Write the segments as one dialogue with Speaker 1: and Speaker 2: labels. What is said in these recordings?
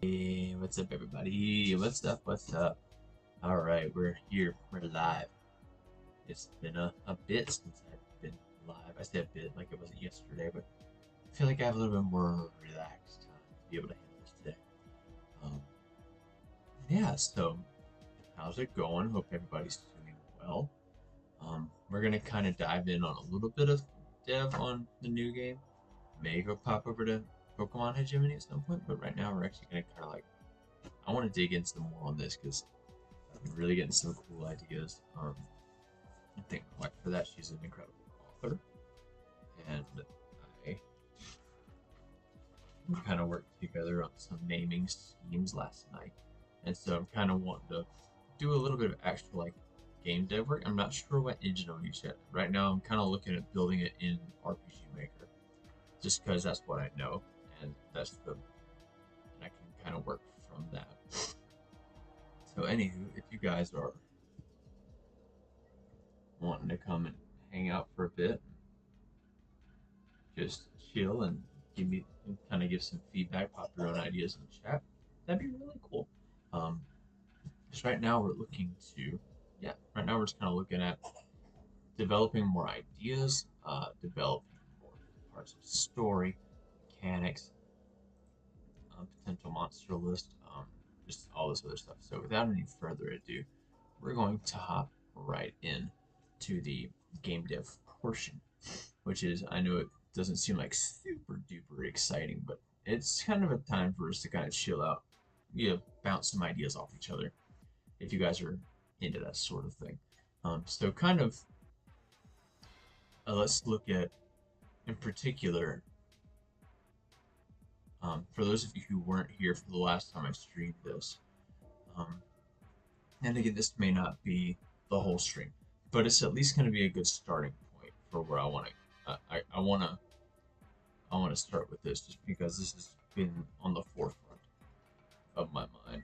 Speaker 1: Hey, what's up, everybody? What's up? What's up? All right, we're here. We're live. It's been a bit since I've been live. I say a bit like it wasn't yesterday, but I feel like I have a little bit more relaxed time to be able to handle this today. Um, yeah, so how's it going? Hope everybody's doing well. We're gonna kind of dive in on a little bit of dev on the new game. May go pop over to Pokemon Hegemony at some point, but right now we're actually gonna kind of like I want to dig in some more on this because I've been really getting some cool ideas. I think my wife for that she's an incredible author, and I kind of worked together on some naming schemes last night, and so I'm kind of wanting to do a little bit of actual like game dev work. I'm not sure what engine I'll use yet. Right now, I'm kind of looking at building it in RPG Maker, just because that's what I know, and I can kind of work from that. So, anywho, if you guys are wanting to come and hang out for a bit, just chill and kind of give some feedback, pop your own ideas in the chat. That'd be really cool. Um, because right now we're looking to, yeah, right now we're just kind of looking at developing more ideas, developing more parts of the story, mechanics, potential monster list, just all this other stuff. So without any further ado, we're going to hop right in to the game dev portion, which is, I know it doesn't seem like super duper exciting, but it's kind of a time for us to kind of chill out, bounce some ideas off each other if you guys are into that sort of thing. So kind of let's look at, in particular, for those of you who weren't here for the last time I streamed this, um, and again, this may not be the whole stream, but it's at least going to be a good starting point for where I want to. I want to start with this just because this has been on the forefront of my mind.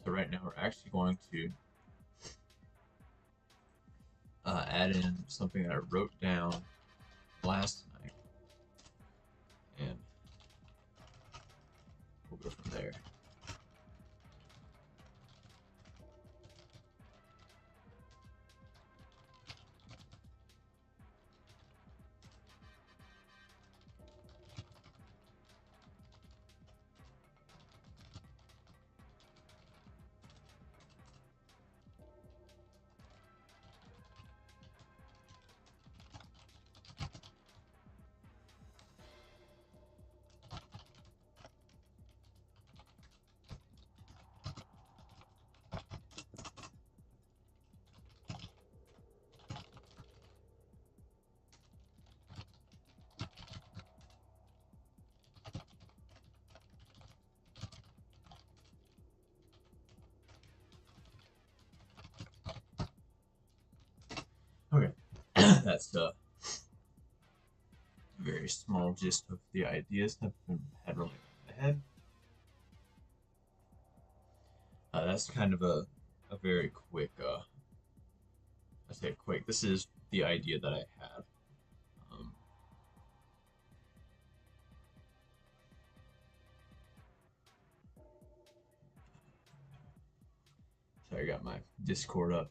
Speaker 1: So right now we're actually going to add in something that I wrote down last night, and we'll go from there. Okay, that's a very small gist of the ideas that have had rolling in my head. That's kind of a very quick, I say quick, this is the idea that I had. So I got my Discord up,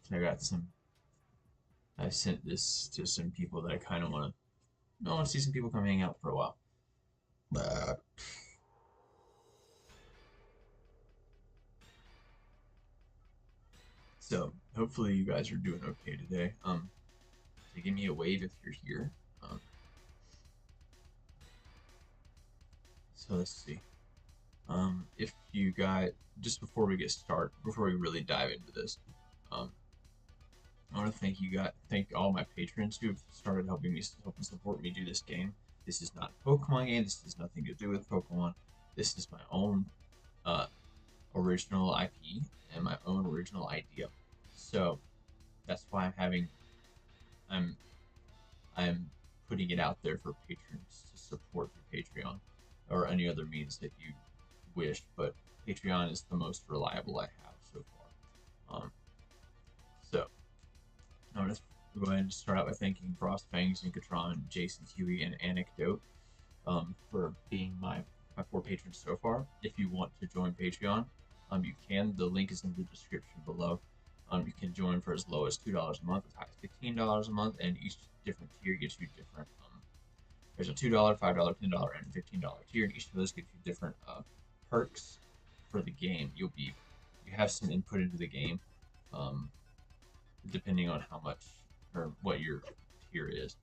Speaker 1: I sent this to some people that I kind of want to see some people come hang out for a while. So hopefully you guys are doing okay today. So give me a wave if you're here. So let's see. If you guys, just before we really dive into this, I want to thank all my patrons who have started helping support me do this game. This is not a Pokemon game. This has nothing to do with Pokemon. This is my own original IP and my own original idea. So that's why I'm putting it out there for patrons to support through Patreon or any other means that you wish, but Patreon is the most reliable I have so far. So I'm going to go ahead and start out by thanking Frost Fangs and Katron, Jason Huey, and Anecdote for being my my 4 patrons so far. If you want to join Patreon, you can. The link is in the description below. You can join for as low as $2 a month, as high as $15 a month, and each different tier gives you different. There's a $2, $5, $10, and $15 tier, and each of those gives you different perks for the game. You have some input into the game, depending on how much or what your tier is.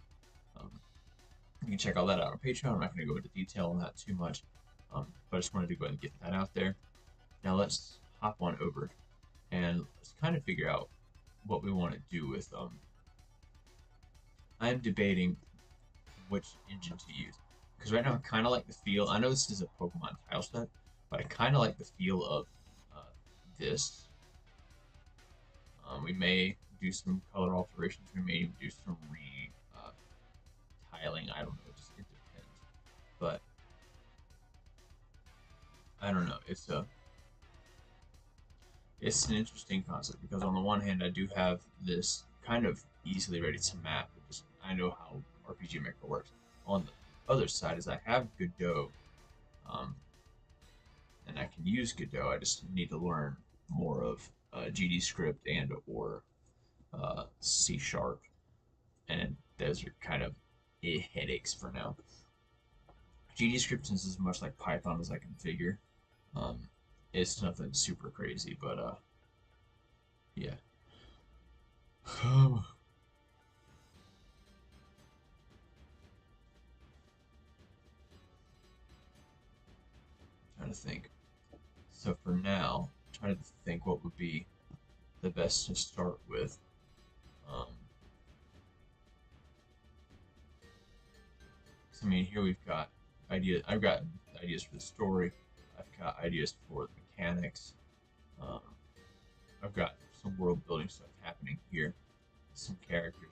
Speaker 1: You can check all that out on Patreon. I'm not going to go into detail on that too much, but I just wanted to go ahead and get that out there. Now let's hop on over and let's kind of figure out what we want to do with I'm debating which engine to use, because right now I kind of like the feel. I know this is a Pokemon tile set, but I kind of like the feel of this. We may do some color alterations. We may even do some tiling. I don't know. It depends. But I don't know. It's an interesting concept, because on the one hand, I do have this kind of easily ready to map. I know how RPG Maker works. On the other side is I have Godot, and I can use Godot. I just need to learn more of GD script and or C sharp, and those are kind of headaches for now. GD script is as much like Python as I can figure. It's nothing super crazy, but yeah. Trying to think. So for now, I'm trying to think what would be the best to start with. So, I mean, here we've got ideas. I've got ideas for the story. I've got ideas for the mechanics. Um, I've got some world building stuff happening here. Some characters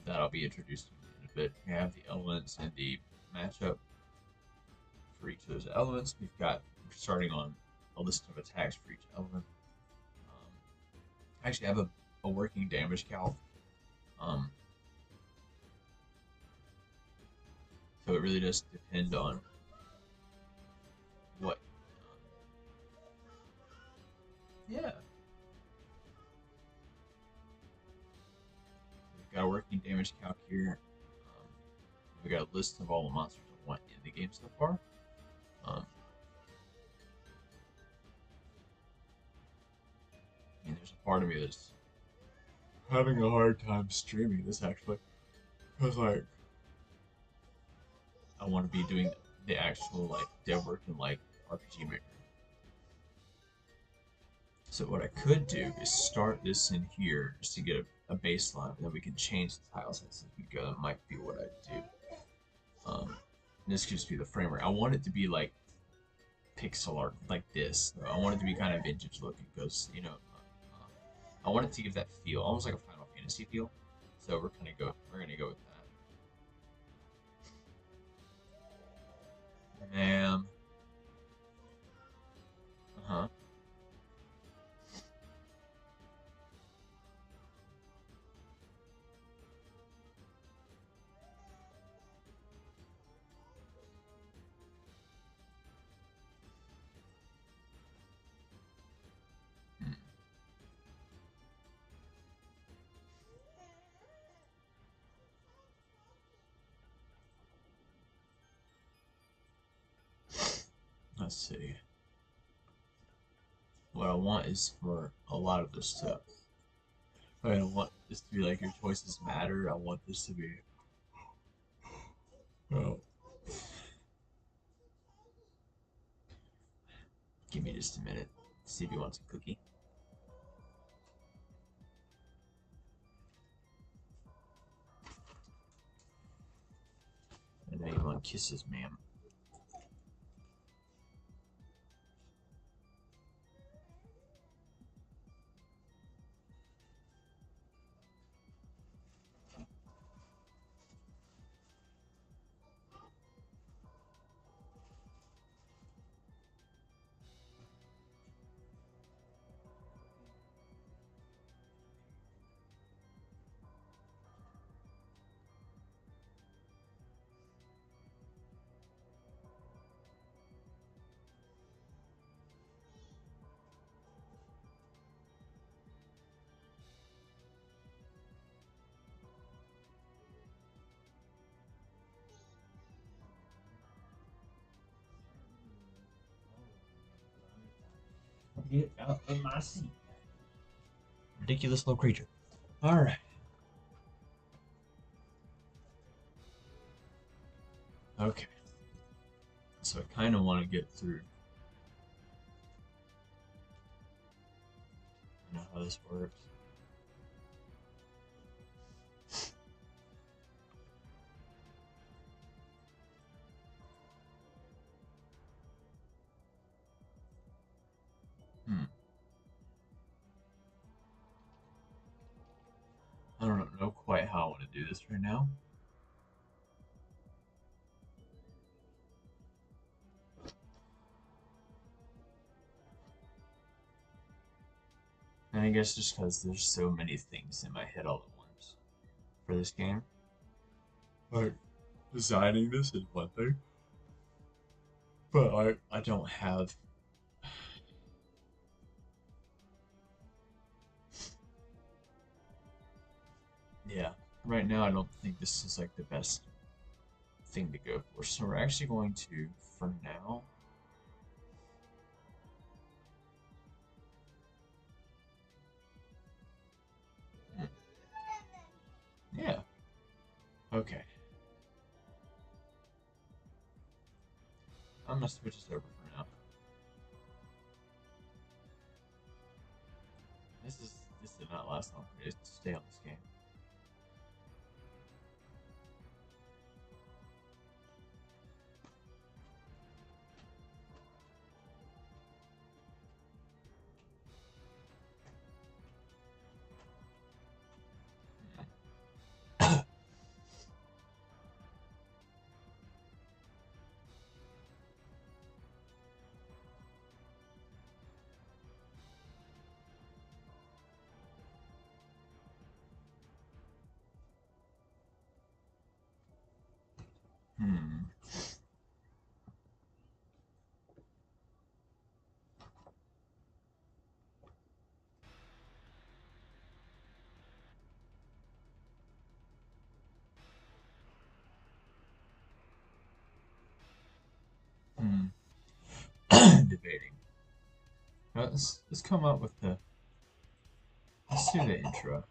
Speaker 1: that I'll be introducing in a bit. We have the elements and the matchup for each of those elements. We're starting on a list of attacks for each element. I actually have a working damage calc. So it really does depend on what. Yeah. We've got a working damage calc here. We've got a list of all the monsters I want in the game so far. And there's a part of me that's having a hard time streaming this, actually, because like I want to be doing the actual like dev work in like RPG Maker. So what I could do is start this in here just to get a baseline, and then we can change the tiles as we go. That might be what I do. This could just be the framework. I want it to be like pixel art, like this. I want it to be kind of vintage looking, because I want it to give that feel, almost like a Final Fantasy feel. So we're gonna go with that. Man. Uh-huh. Hmm. Let's see. What I want is for a lot of this stuff. I don't want this to be like your choices matter. I want this to be. Oh. Give me just a minute. See if he wants a cookie. I know you want kisses, ma'am. Get out of my seat. Ridiculous little creature. Alright. Okay. So I kind of want to get through. I know how this works. I don't know quite how I want to do this right now. And I guess just because there's so many things in my head all at once for this game. Like, designing this is one thing. But I don't have... Yeah, right now I don't think this is like the best thing to go for. So we're actually going to, for now... Yeah. Okay. I'm gonna switch this over for now. This did not last long for me to stay on this game. Hmm. Hmm. Debating. Now, let's come up with the... Let's do the intro.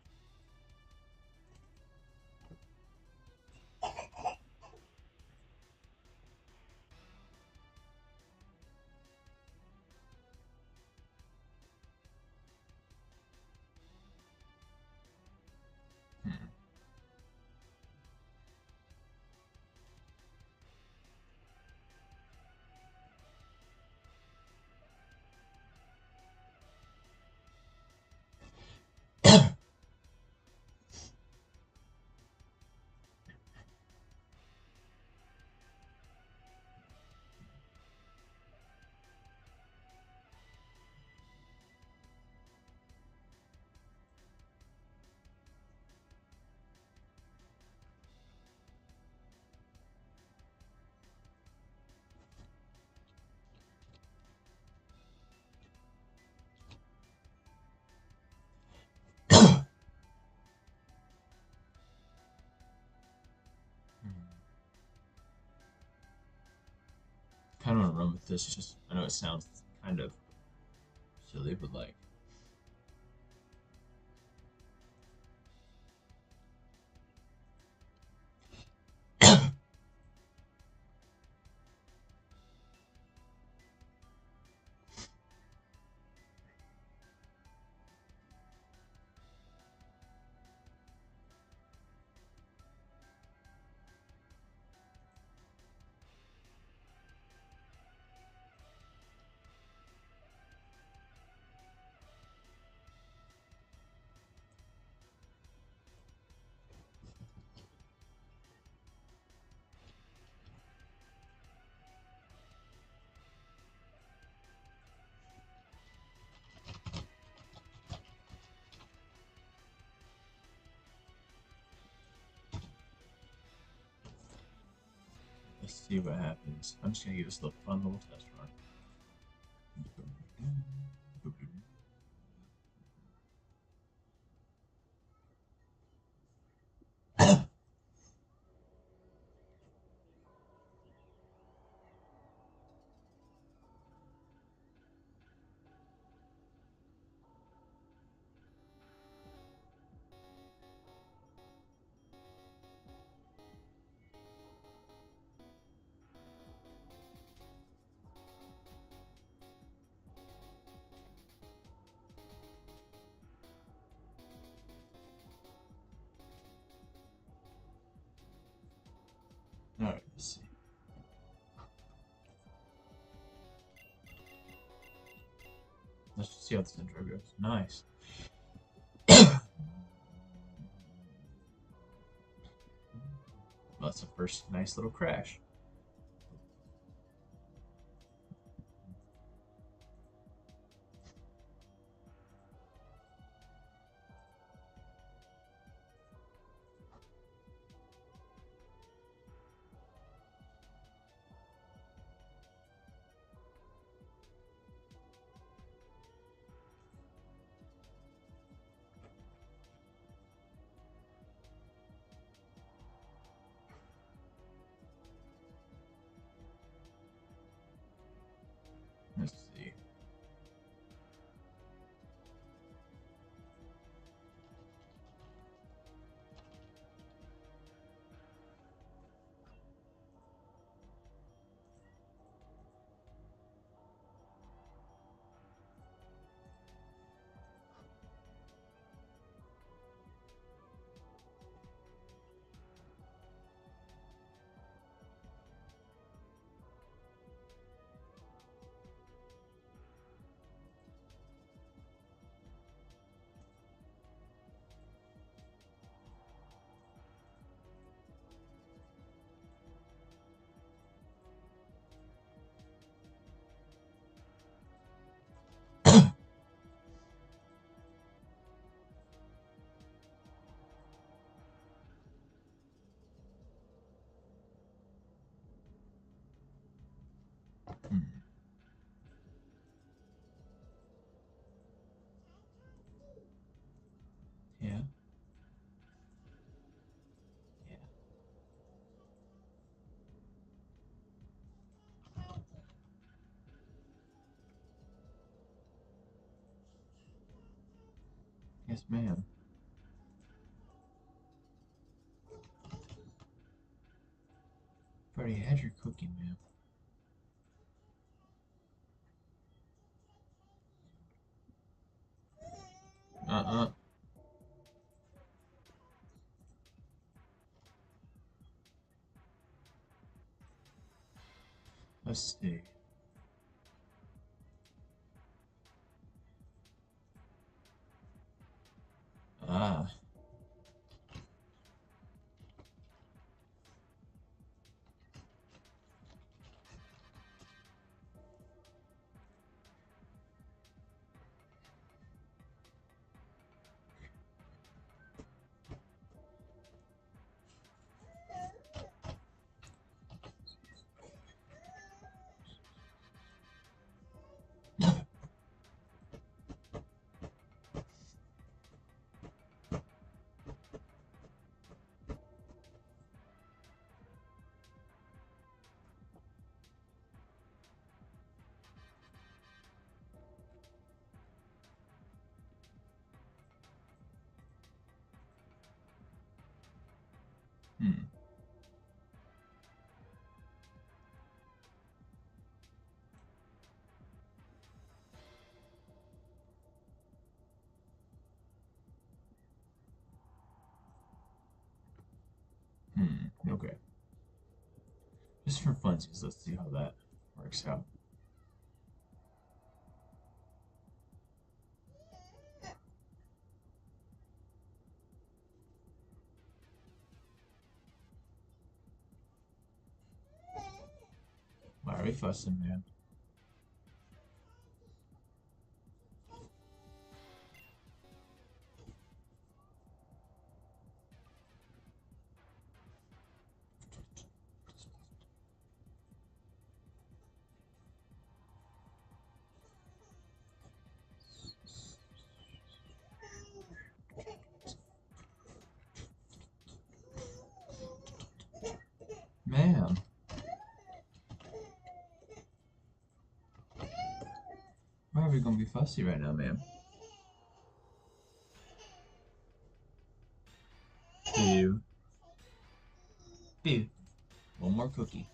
Speaker 1: Hmm. Kind of want to run with this. Just I know it sounds kind of silly, but like let's see what happens. I'm just gonna give this a fun little test run. Let's just see how this intro goes. Nice. Well, that's the first nice little crash. Let's see. Hmm. Yeah. Yeah. Yes, ma'am. Already had your cookie, ma'am. Uh-uh. Let's see. Ah. Hmm. Hmm. Okay. Just for funsies, let's see how that works out. Why are we fussing, man? Ma'am. Why are we gonna be fussy right now, ma'am? Boo. Boo. One more cookie.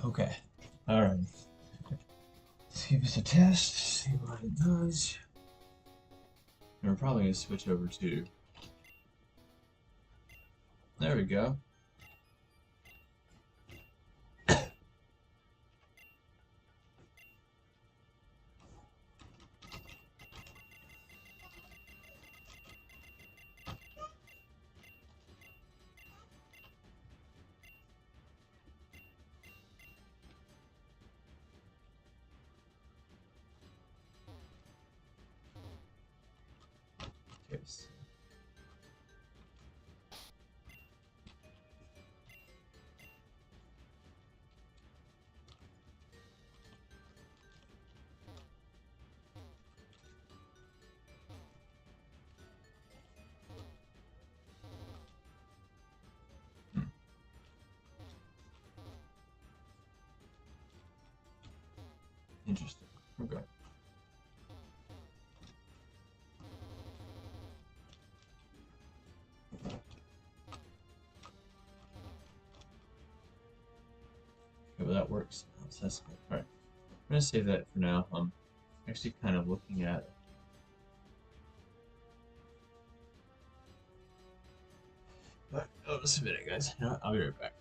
Speaker 1: Okay. All right. Let's give this a test. See what it does. And we're probably gonna switch over to. There we go. Okay. Interesting. Okay. Okay, well that works. So that's good. All right. I'm gonna save that for now. I'm actually kind of looking at. Oh, just a minute, guys. You know what? I'll be right back.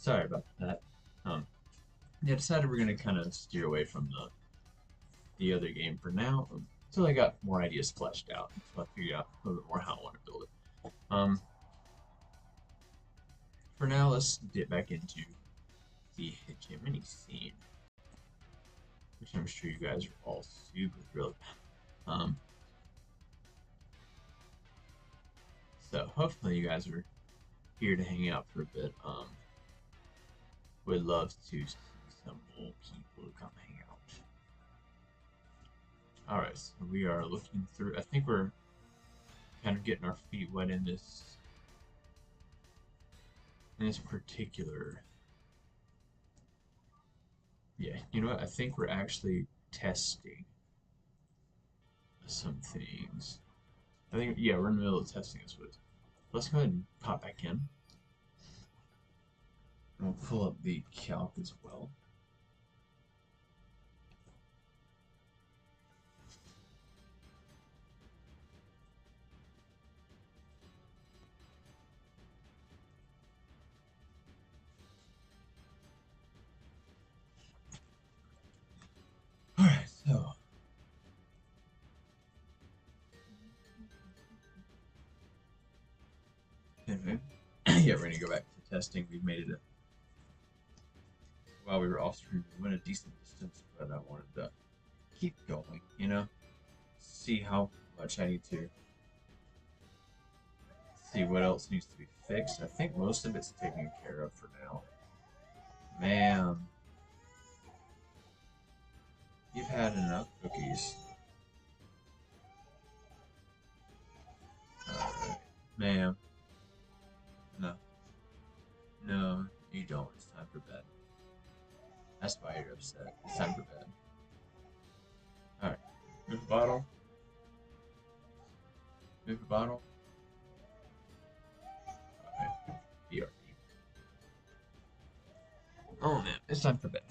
Speaker 1: sorry about that. Yeah, decided we're gonna kind of steer away from the other game for now until I got more ideas fleshed out. So I figured out a little bit more how I want to build it. For now, let's get back into the Hegemony scene, which I'm sure you guys are all super thrilled about. So hopefully you guys are here to hang out for a bit. Would love to see some more people come hang out. Alright, so we are looking through. I think we're kind of getting our feet wet in this particular. Yeah, you know what? I think we're actually testing some things. I think, yeah, we're in the middle of testing this with. Let's go ahead and pop back in. And we'll pull up the calc as well. Alright, so. Anyway, yeah, we're going to go back to testing. We've made it while we were off stream, we went a decent distance, but I wanted to keep going, you know? See how much I need to. See what else needs to be fixed. I think most of it's taken care of for now. Man. You've had enough cookies. Alright. Ma'am. No. No, you don't. It's time for bed. That's why you're upset. It's time for bed. Alright. Move the bottle. Move the bottle. Alright. BRB. Oh man, it's time for bed.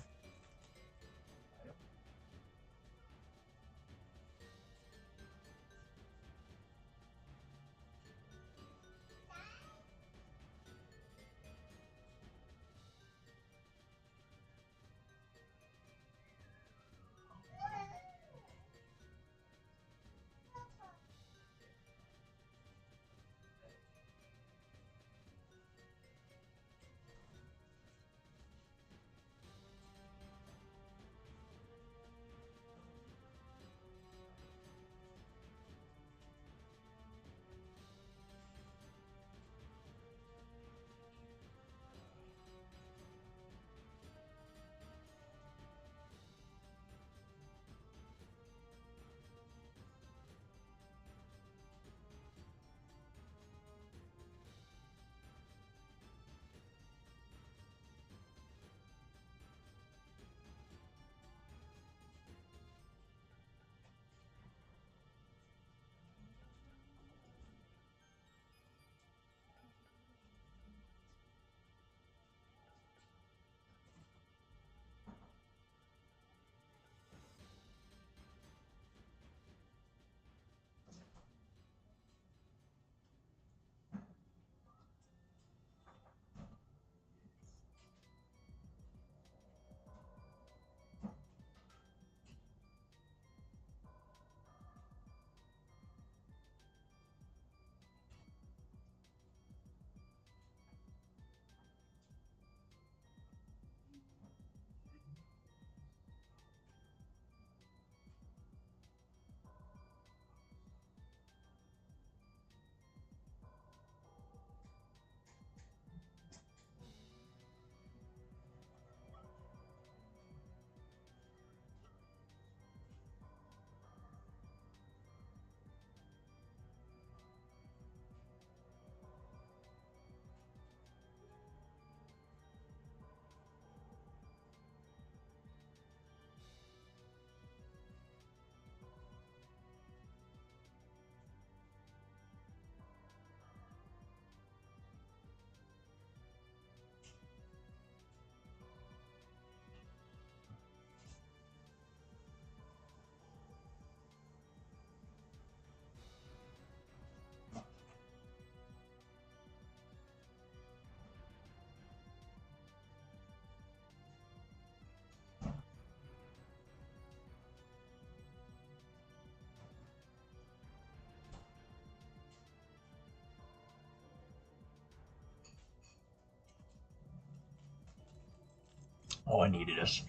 Speaker 1: Oh, I needed a sneak.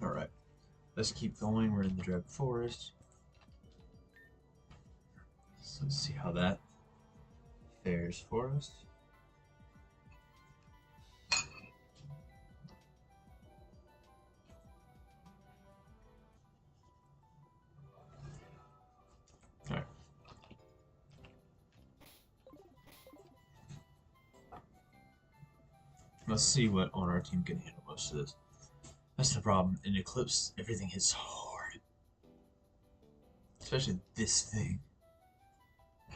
Speaker 1: Alright, let's keep going. We're in the Dread Forest. So let's see how that fares for us. Alright. Let's see what on our team can handle most of this. That's the problem. In Eclipse, everything hits hard. Especially this thing.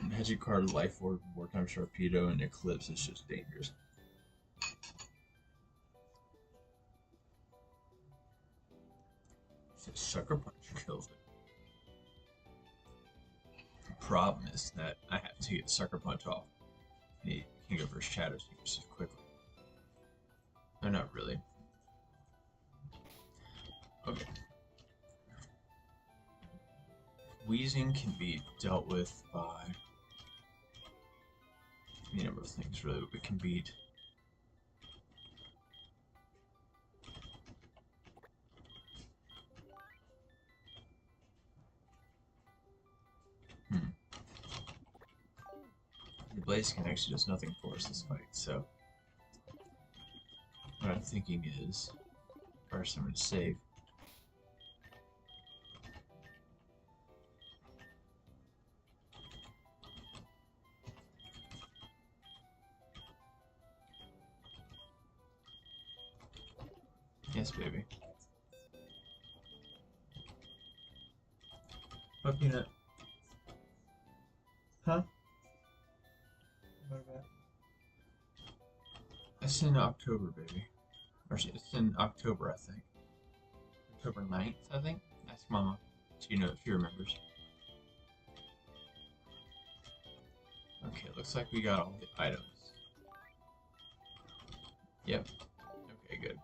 Speaker 1: Magic Card, Life Orb, Wartime Sharpedo, and Eclipse is just dangerous. Sucker Punch kills it. The problem is that I have to get Sucker Punch off. He can go for Shadow Sneakers quickly. No, not really. Okay. Wheezing can be dealt with by any number of things, really. We can beat the Blaziken actually does nothing for us this fight, so what I'm thinking is first I'm going to save. Yes, baby. What peanut? Huh? What about? It's in October, baby. Or it's in October, I think. October 9th, I think. Ask Mama. She knows, she remembers. Okay, looks like we got all the items. Yep. Okay, good.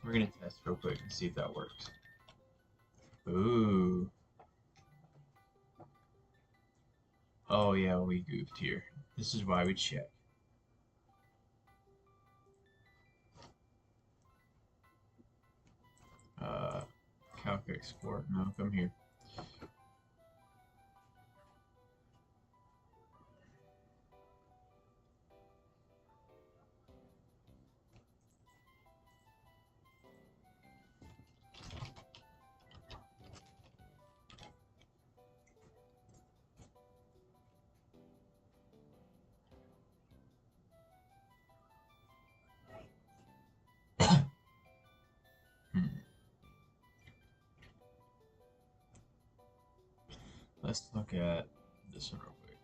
Speaker 1: We're gonna test real quick and see if that works. Ooh. Oh yeah, we goofed here. This is why we check. Calc export. No, come here. Let's look at this one real quick.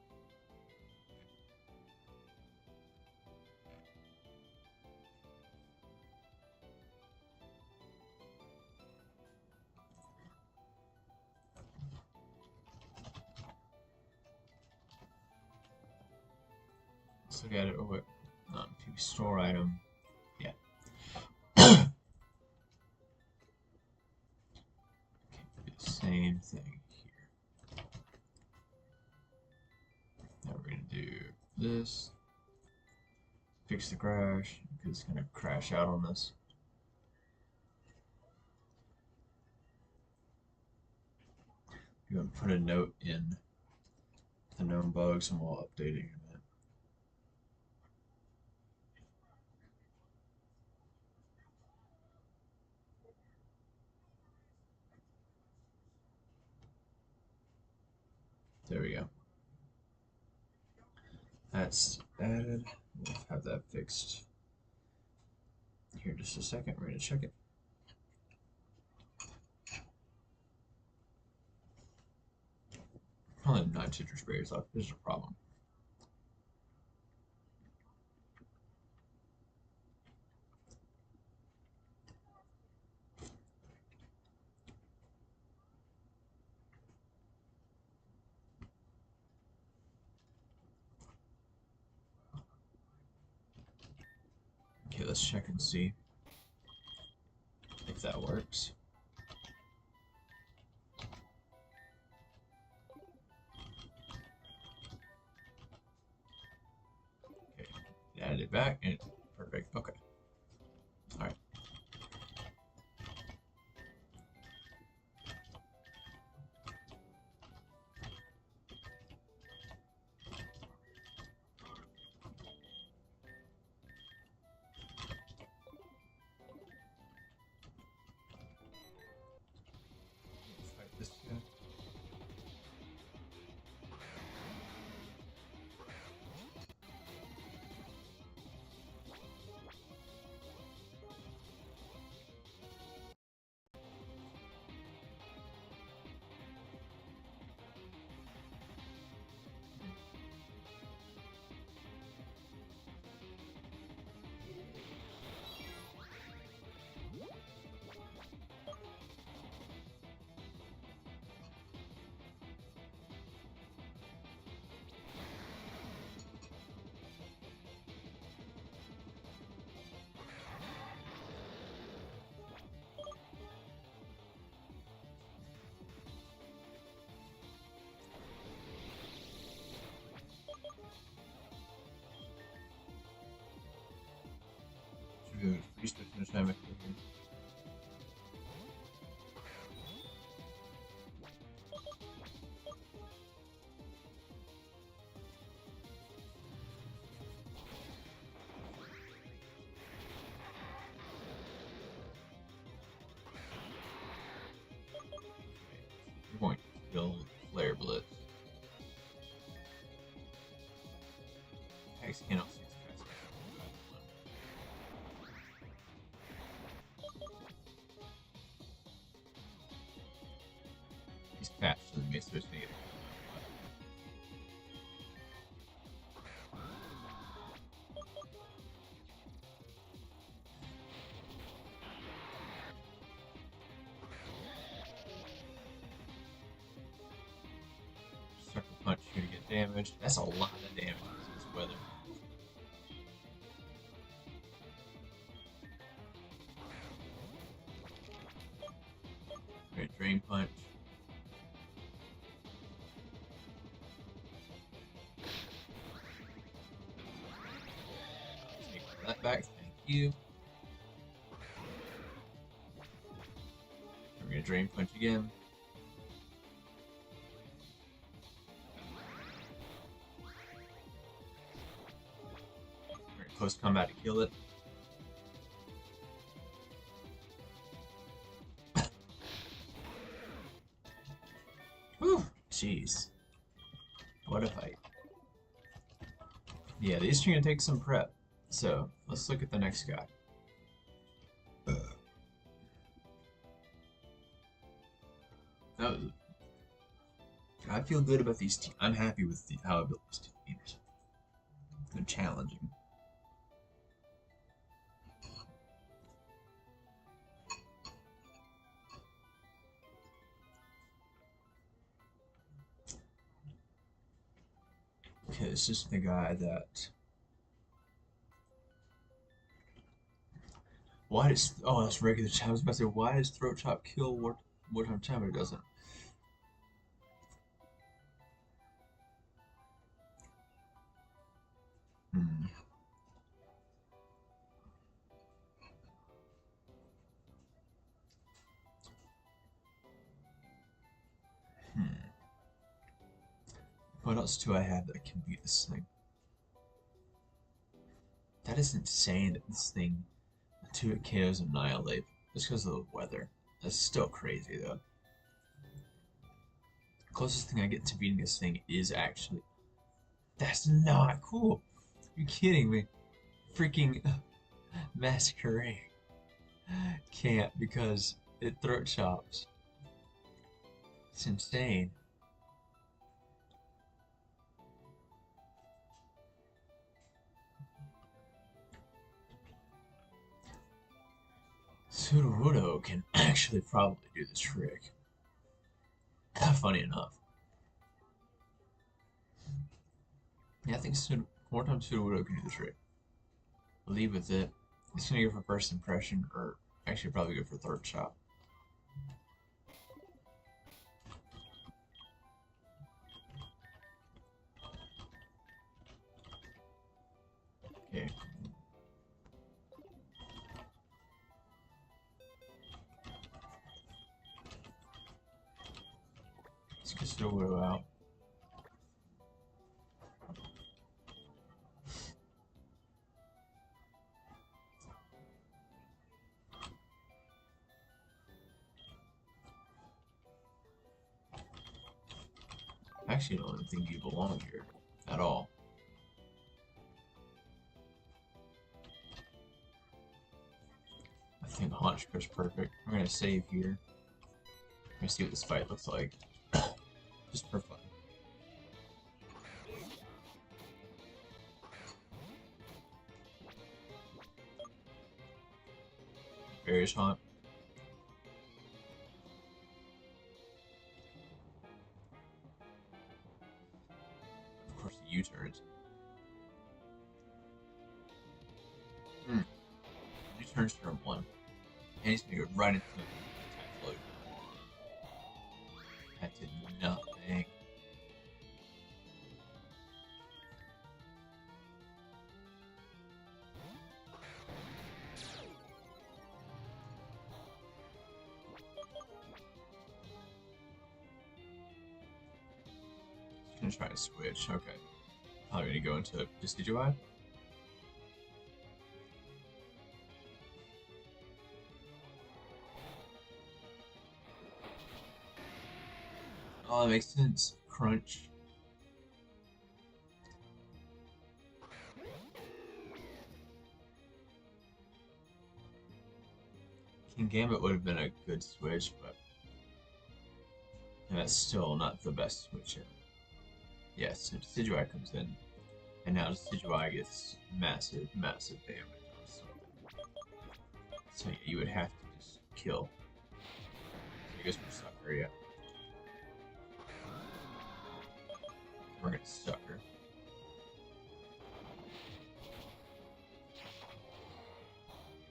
Speaker 1: Let's look at it real quick. To store item. Yeah. Okay, do the same thing here. Now we're gonna do this. Fix the crash, because it's gonna crash out on this. You're gonna put a note in the known bugs and we'll update it in a minute. There we go. That's added. We'll have that fixed here in just a second. We're going to check it. Probably 9 citrus berries left. This is a problem. Okay, let's check and see if that works. it back, and perfect. Okay. All right. Let's fight this guy. Should we freeze to finish time here? We're going to kill Flare Blitz. Hex cannot see its fast. He's faster than me, so it's gonna get it. Sucker punch here to get damage. That's a lot of damage in this weather. Alright, drain punch. Take that back, thank you. We're gonna drain punch again. Close combat to kill it. Whew, jeez. What a fight. Yeah, these are gonna take some prep. So let's look at the next guy. I feel good about these teams. I'm happy with how I built these teams. They're challenging. Okay, this is the guy that. Why does. Oh, that's regular chop. I was about to say, why does Throat Chop kill Wartime Chop, but it doesn't? Hmm. Hmm. What else do I have that can beat this thing? That is insane that this thing 2 KOs Annihilate just because of the weather. That's still crazy though. The closest thing I get to beating this thing is actually. That's not cool. You're kidding me. Freaking Masquerade can't because it throat chops. It's insane. Sudowoodo can actually probably do the trick. Funny enough. Yeah, I think more time Sudowoodo can do the trick. I'll leave with it. It's gonna go for first impression, or actually probably go for third shot. Okay, Let's get Silhouette out. Actually, I don't even think you belong here at all. I think Haunchker's perfect. We're gonna save here. We're gonna see what this fight looks like. Just for fun. Various Haunt. Of course, the U-turns. U-turns turn 1. And he's gonna go right into the attack float. That did nothing. He's gonna try to switch. Okay. Probably gonna go into Decidueye. Oh, that makes sense. Crunch. King Gambit would have been a good switch, but that's still not the best switch ever. Yes, so Decidueye comes in, and now Decidueye gets massive, massive damage on something. So yeah, you would have to just kill. So I guess we're Sucker, yeah. We're gonna Sucker.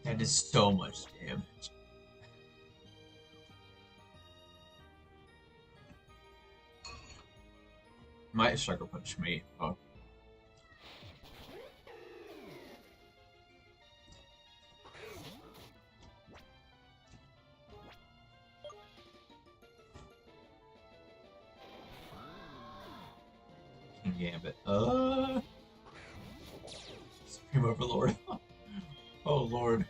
Speaker 1: That is so much damage. Might Sucker Punch me. Oh. King Gambit. Supreme Overlord. Oh lord.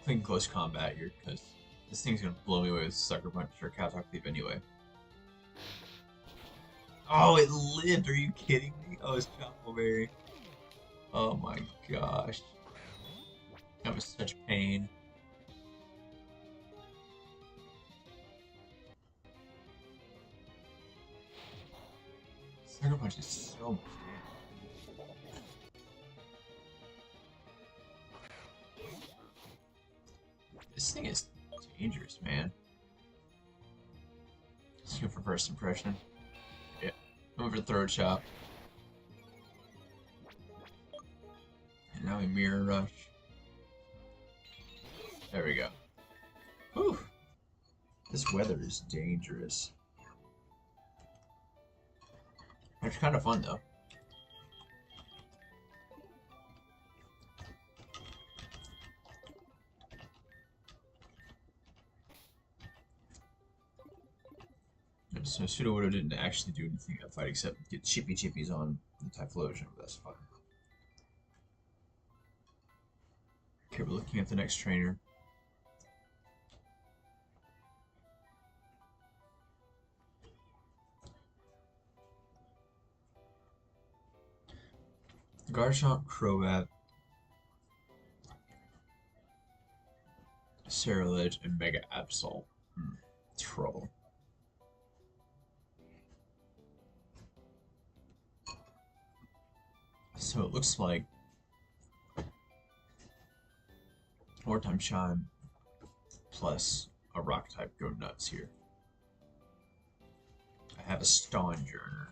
Speaker 1: Clean close combat here, because this thing's gonna blow me away with Sucker Punch or Catholic Thief anyway. Oh, it lived! Are you kidding me? Oh, it's Chocoberry. Oh my gosh. That was such pain. Sucker Punch is so much damage. This thing is dangerous, man. Let's go for first impression. Yeah. Over Throat Chop. And now we Mirror Rush. There we go. Whew. This weather is dangerous. It's kind of fun though. So Sudowoodo didn't actually do anything in that fight except get chippy chippies on the Typhlosion, but that's fine. Okay, we're looking at the next trainer. Garchomp, Crobat, Ceruledge, and Mega Absol. Troll. So it looks like Wartime Chime plus a Rock type go nuts here. I have a Stonjourner.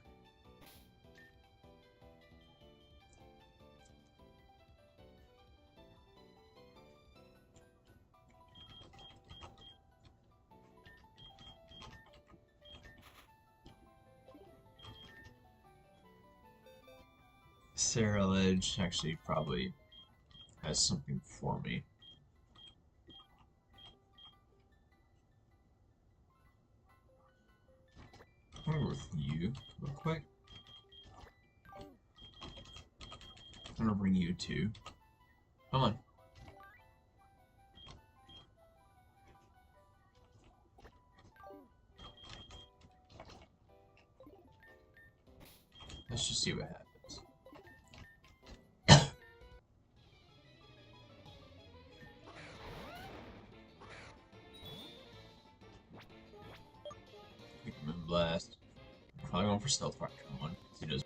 Speaker 1: Ceruledge actually probably has something for me. I'm gonna go with you real quick. I'm gonna bring you two. Come on. Let's just see what happens. Pokémon Blast. Probably going for Stealth Rock turn 1. He does.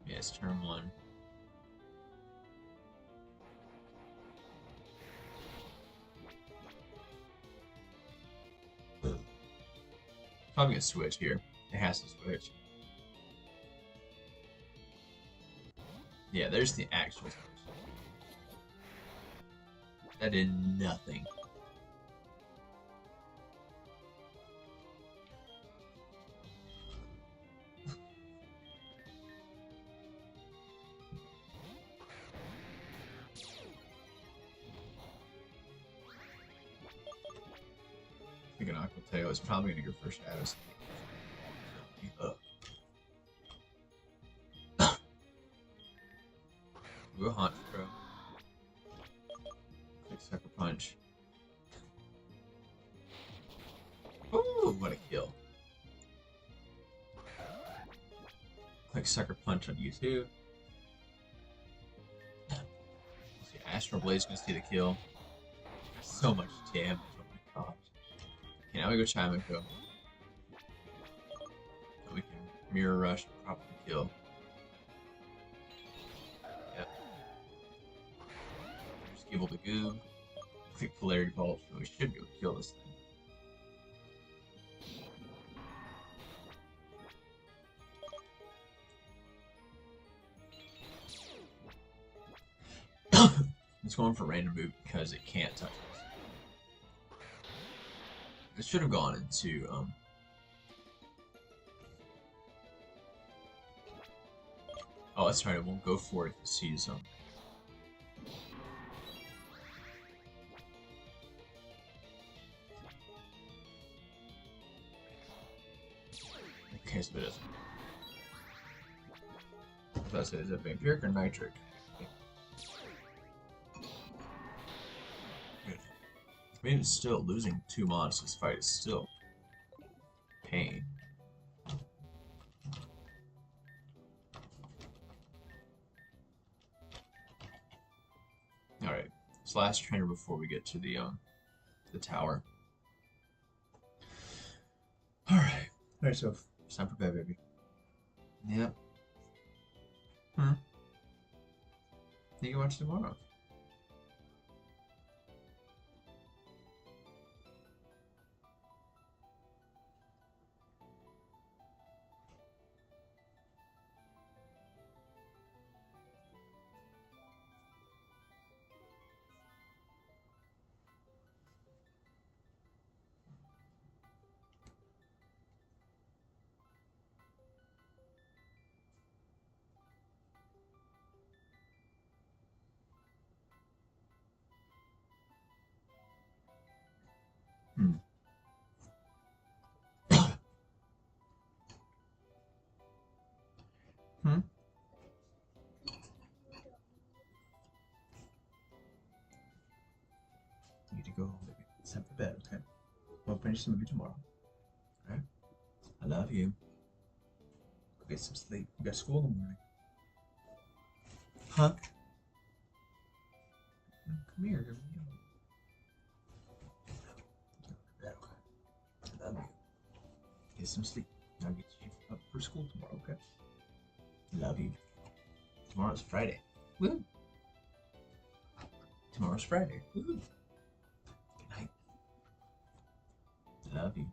Speaker 1: Yes, turn 1. Probably gonna switch here. It has to switch. Yeah, there's the actual switch. That did nothing. I think an Aqua Tail is probably gonna go for Shadows. Go Haunt Throw. Click Sucker Punch. Ooh, what a kill. Click Sucker Punch on you too. See, Astral Blade's gonna see the kill. So much damage, oh my gosh. Okay, now we go Chimeco. So we can Mirror Rush and probably kill. Yep. Just Gibble the Goob. Click Polarity Pulse, so we should be able to kill this thing. It's going for random move because it can't touch us. It should have gone into oh, that's right. It won't go for it if it sees Okay, so it doesn't. That's it. Is it Vampiric or Nitric? Good. I mean, it's still losing 2 mods this fight is still pain. All right, this last trainer before we get to the tower. All right, so it's time for bed, baby. Yep. You can watch tomorrow. You need to go home, baby. It's time for bed, okay? We'll finish the movie tomorrow. Alright? I love you. Go get some sleep. You got school in the morning. Huh? Come here. I love you. Get some sleep. I'll get you up for school tomorrow, okay? Love you. Tomorrow's Friday. Woo! Tomorrow's Friday. Woo! Good night. Love you.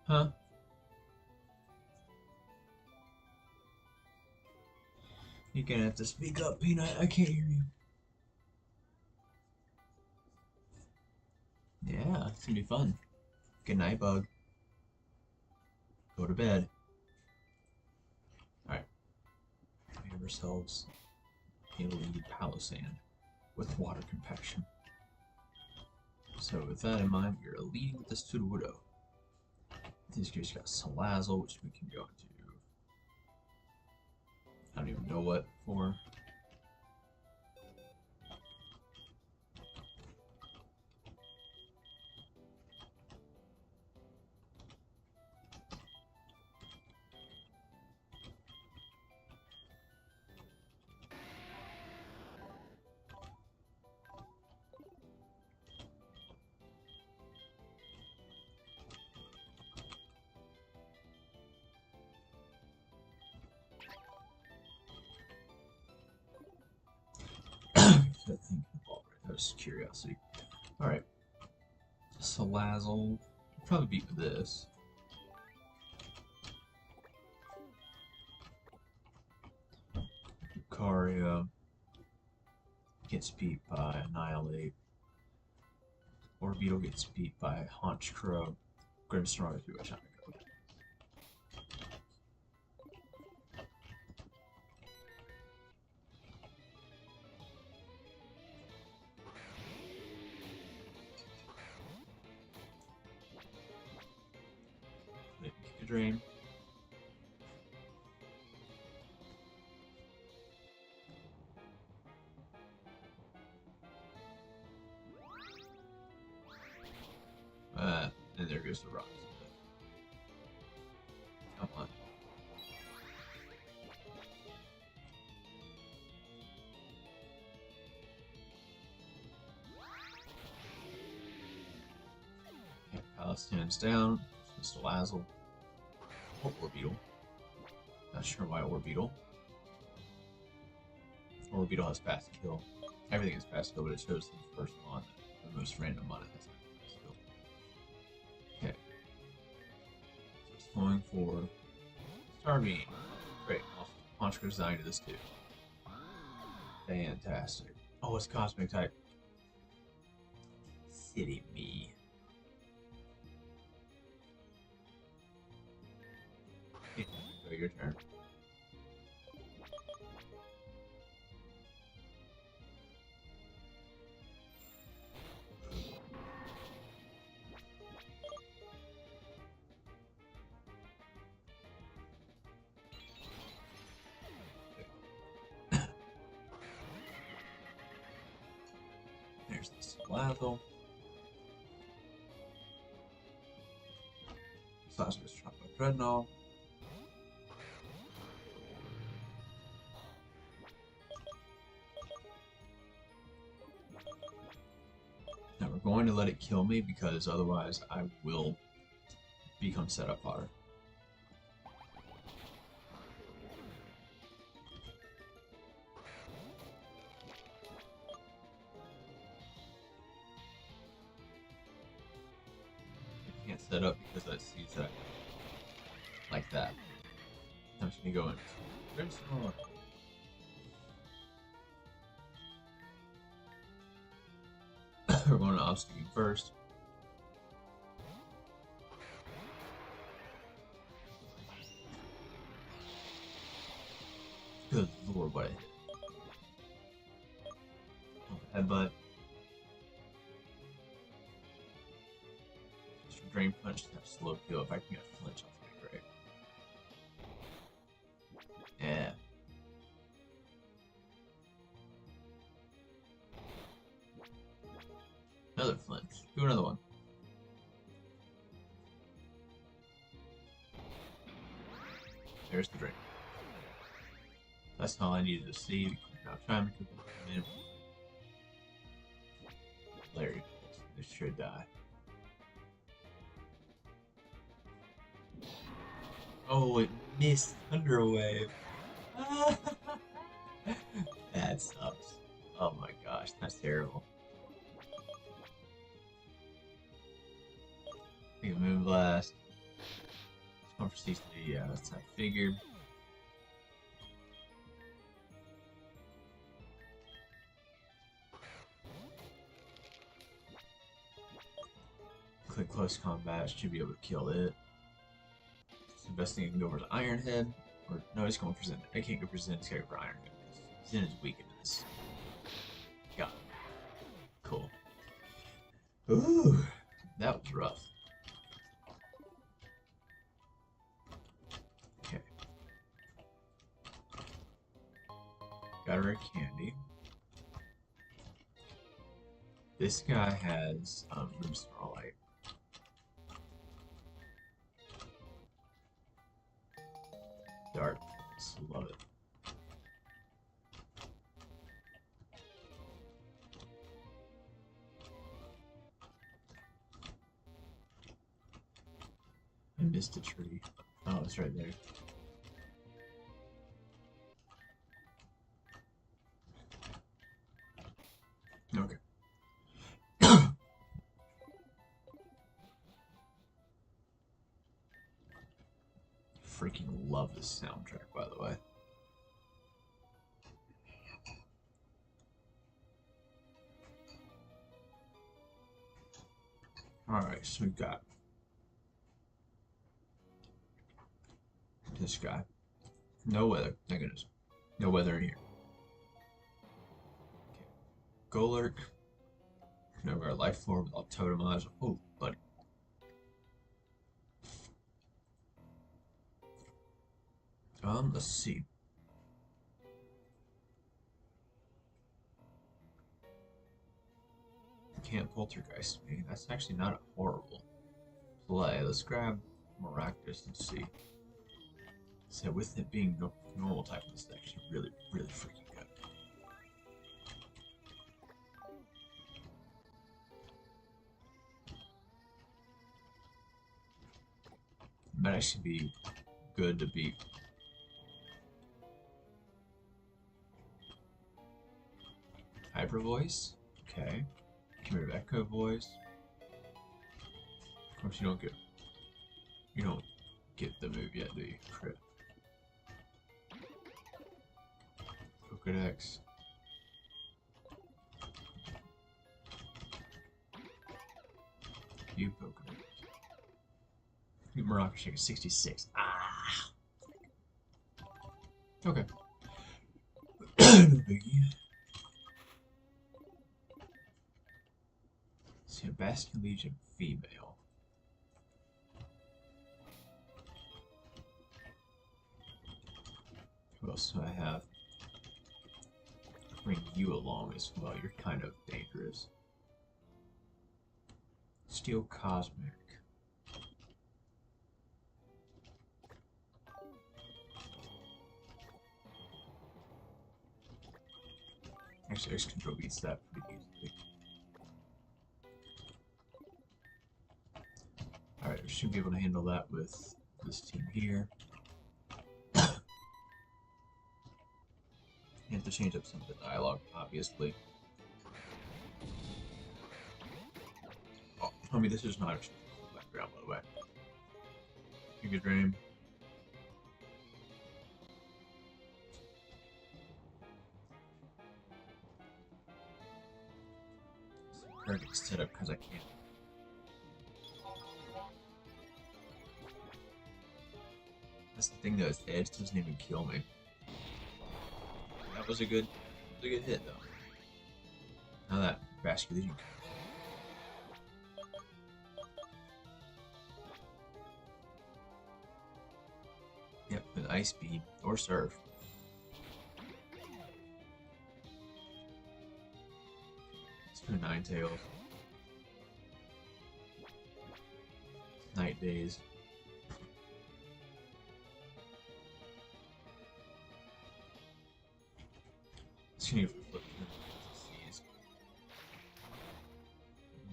Speaker 1: Huh? You're gonna have to speak up, Peanut. I can't hear you. Yeah, it's gonna be fun. Good night, Bug. Go to bed. Alright. We have ourselves a lead Palo Sand. with water compaction. So with that in mind, we are leading with the Sudowoodo. In this case, we got Salazzle, which we can go into. I don't even know what for. That was curiosity. Alright. Salazzle. Probably beat with this. Lucario gets beat by Annihilate. Orbeetle gets beat by Honchkrow. Grimmsnarl through a China Code. Drain. And there goes the rocks. Come on. Okay, Palace stands down. Mr. Lazzle. Orbeetle. Not sure why Orbeetle. Orbeetle has fast kill. Everything is fast kill, but it shows the first one. The most random one has fast kill. Okay. So it's going for Starmie. Great. Honchkrow's dying to this too. Fantastic. Oh, it's Cosmic type. City me. Your turn. There's this Salazzle. Slash goes Tropical Dreadnought. Now we're going to let it kill me because otherwise I will become setup fodder. I can't set up because that sees that like that. I'm just gonna go in. Grimmsnarl. We're going to obstacle first. Good lord, what a hit. Headbutt. Just Drain Punch to have slow kill. If I can get a flinch, that's gonna be great. Yeah. Another flinch. Do another one. There's the drain. That's all I needed to see. Now time to come in. Larry, this should die. Oh, it missed Thunder Wave. That sucks. Oh my gosh, that's terrible. I think Moonblast. It's going for C3, yeah, that's how I figured. Click close combat, should be able to kill it. So the best thing I can go over to Iron Head. Or, no, he's going for Zen. I can't go for Zen, he's got to go for Iron Head. Zen is weak into this. Got him. Ooh, that was rough. Okay. Got her a candy. This guy has room Starlight. Darkness, love it. I missed a tree. Oh, it's right there. Okay. Freaking love this soundtrack, by the way. Alright, so we've got this guy. No weather, thank goodness. No weather in here. Okay. Golurk. Never a life form without totemize. Oh, buddy. Let's see. Can't poltergeist me. That's actually not a horrible play. Let's grab Maractus and see. So with it being normal type, this is actually really, really freaking good. Might actually be good to beat. Hyper voice. Okay. Get rid of echo voice. Of course, you don't get the move yet, do you? Crit. Pokedex. You Pokedex. Morocco Shake is 66. Ah. Okay. No biggie. See, a Baskin Legion female. Who else do I have? Bring you along as well. You're kind of dangerous. Steel Cosmic. Actually, X Control beats that pretty easily. Alright, we should be able to handle that with this team here. You have to change up some of the dialogue, obviously. Oh, I mean, this is not actually the background, by the way. You could dream. Perfect setup because I can't. That's the thing though, his edge doesn't even kill me. That was a good hit though. Now that vascular. Yep, with ice beam or surf. It's for Ninetales. Night days.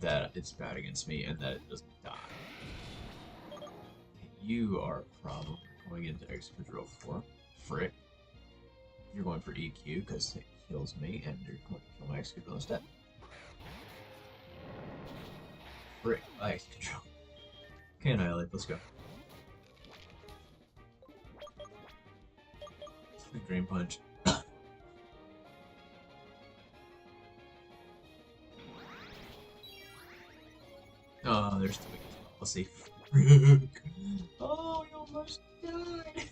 Speaker 1: That it's bad against me and that it doesn't die. You are a problem going into Excadrill 4. Frick. You're going for EQ because it kills me and you're going to kill my Excadrill instead. Frick, Excadrill. Okay, Annihilate, let's go. Drain Punch. Oh, there's the weakness. Let's see. Oh, you almost died.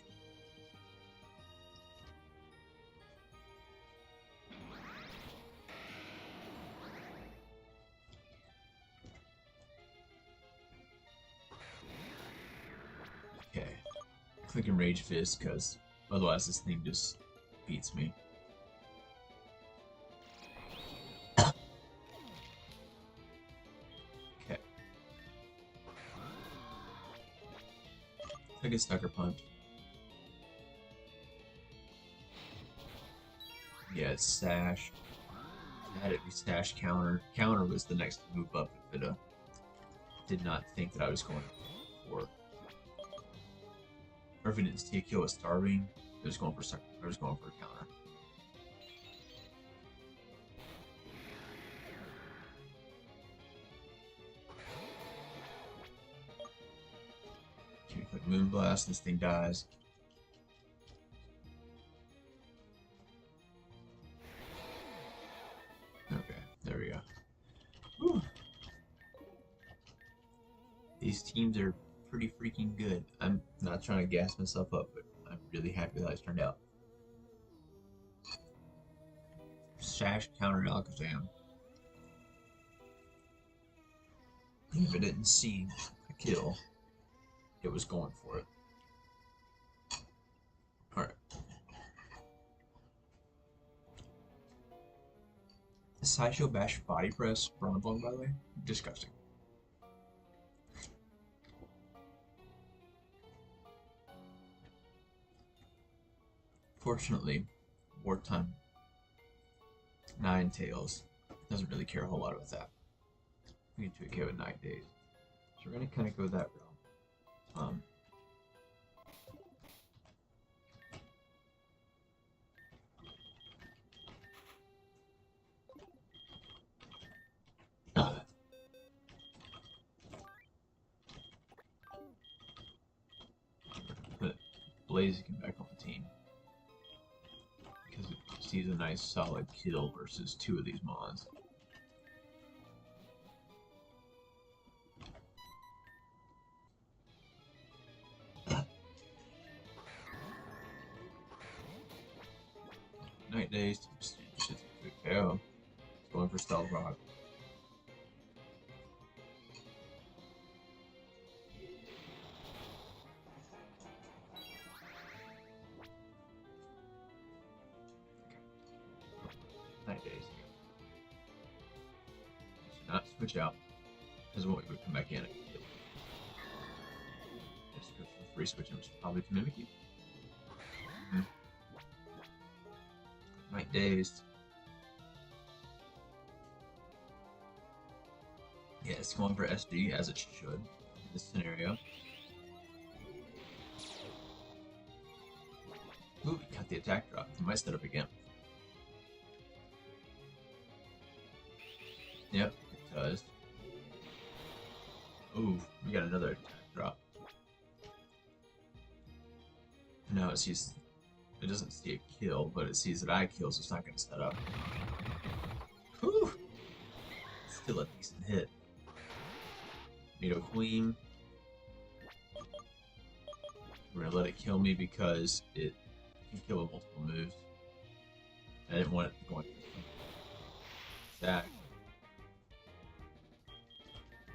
Speaker 1: clicking Rage Fist because otherwise this thing just beats me. Okay. Click a Sucker Punch. Yeah, it's Sash. I had it be Sash Counter. Counter was the next move up if it did not think that I was going for. Or if it didn't see a kill with Starving, it was going for Sucker. I was going for a counter. Okay, click Moonblast, this thing dies. Okay, there we go. Whew. These teams are pretty freaking good. I'm not trying to gas myself up, but I'm really happy with how it's turned out. Sash counter Alakazam. If it didn't see a kill, it was going for it. Alright. The Sideshow Bash Body Press Bronzong, by the way, disgusting. Fortunately, Wartime Ninetales doesn't really care a whole lot about that. We get to a K with 9 days. So we're going to kind of go that route. Put Blaziken back on the team. Because it sees a nice solid kill versus 2 of these mons. Night Days, just a KO. It's going for Stealth Rock. Night Days. Should not switch out, because what we would come back in and kill. Just go for the free switch, which is probably to Mimikyu. Night Days. Yeah, it's going for SD as it should in this scenario. Ooh, we got the attack drop. We might set up again. Yep, it does. Ooh, we got another attack drop. Now it sees. It doesn't see a kill, but it sees that I kill, so it's not going to set up. Whew! Still a decent hit. Nido Queen. We're going to let it kill me because it can kill with multiple moves. I didn't want it going back.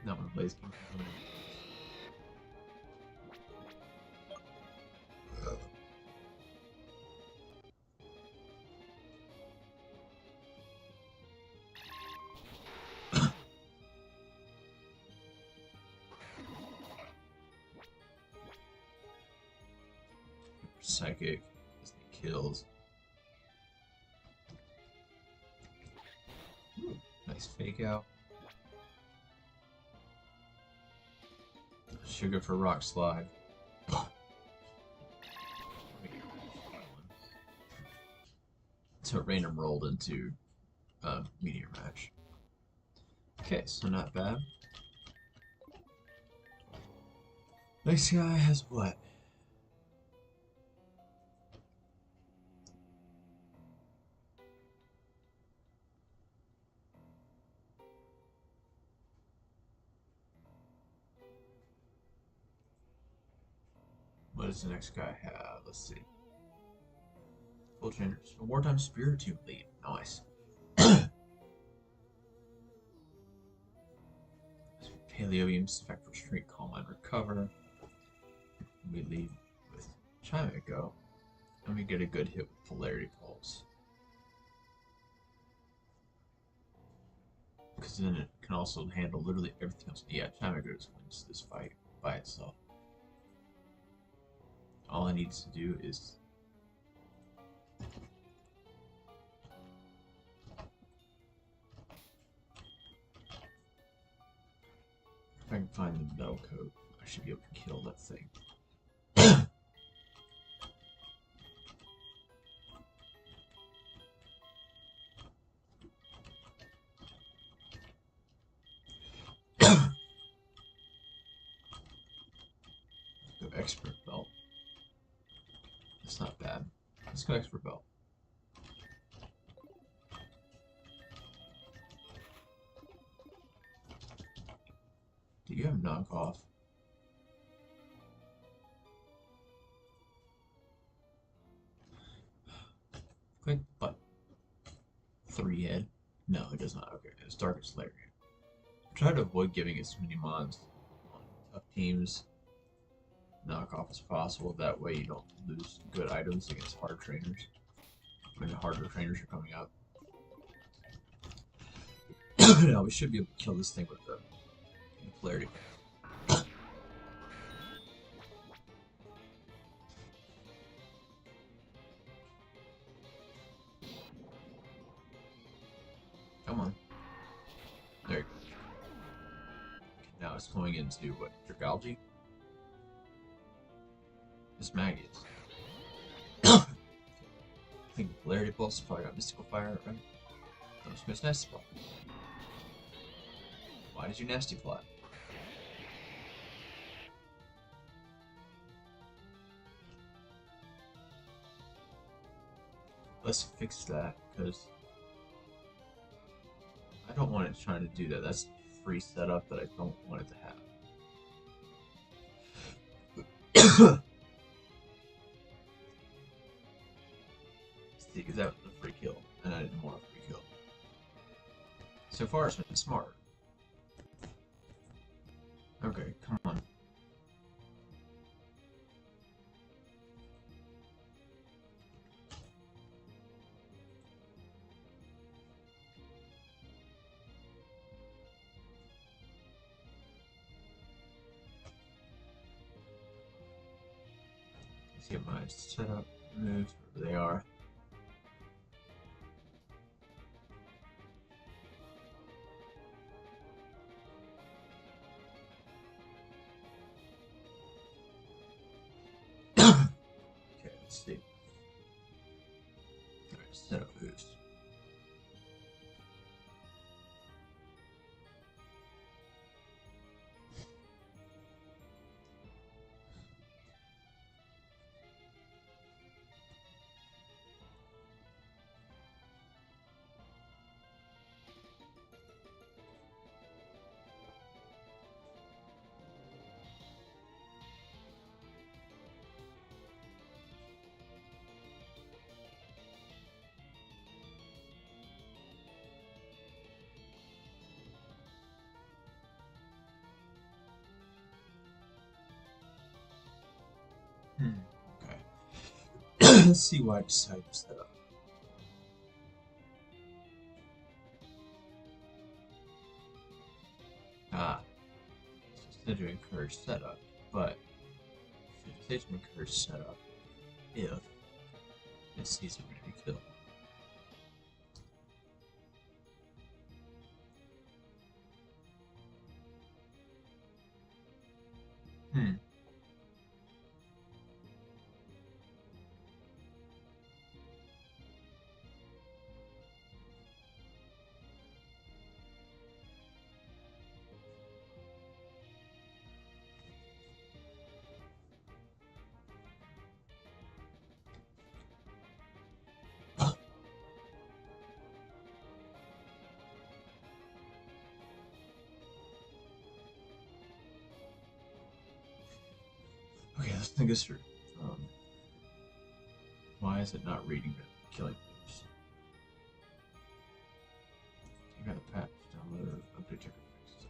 Speaker 1: Not when Blaze King can come in. Psychic, this thing kills. Ooh, nice fake out. Sugar for Rock Slide. So it random rolled into a Meteor Match. Okay, so not bad. Next guy has what? What does the next guy have? Let's see. Full trainers. Wartime Spiritomb lead. Nice. Paleo Beam, Spectral Streak, Calm Mind, Recover. We leave with time ago. Let me get a good hit with Polarity Pulse. Because then it can also handle literally everything else. Yeah, Chamago just wins this fight by itself. All it needs to do is... If I can find the metal coat, I should be able to kill that thing. Expert belt. That's not bad. Let's go expert belt. Do you have knockoff? Quick but 3 head. No, it does not. Okay, it's Darkest Lair. Try to avoid giving as many mons on tough teams. Knockoff as possible. That way you don't lose good items against hard trainers when the harder trainers are coming up. Now we should be able to kill this thing with the Polarity. Come on. There you go. Okay, now it's going into what? Dragalge? It's Maggots. I think Polarity Pulse probably got Mystical Fire, right? No, it's Nasty Plot. Why did you Nasty Plot? Let's fix that, because I don't want it trying to do that. That's free setup that I don't want it to have. Because that was a free kill, and I didn't want a free kill. So far, it's been smart. Okay, come on. Let's get my setup moves wherever they are. Let's see. Alright, setup boost. Okay. Let's see why I decided to set up. Said to encourage setup, but it says to encourage setup if it sees I'm going to be killed. Okay, let's think this through. Why is it not reading the killing moves? You got a patch download or update checker fixes.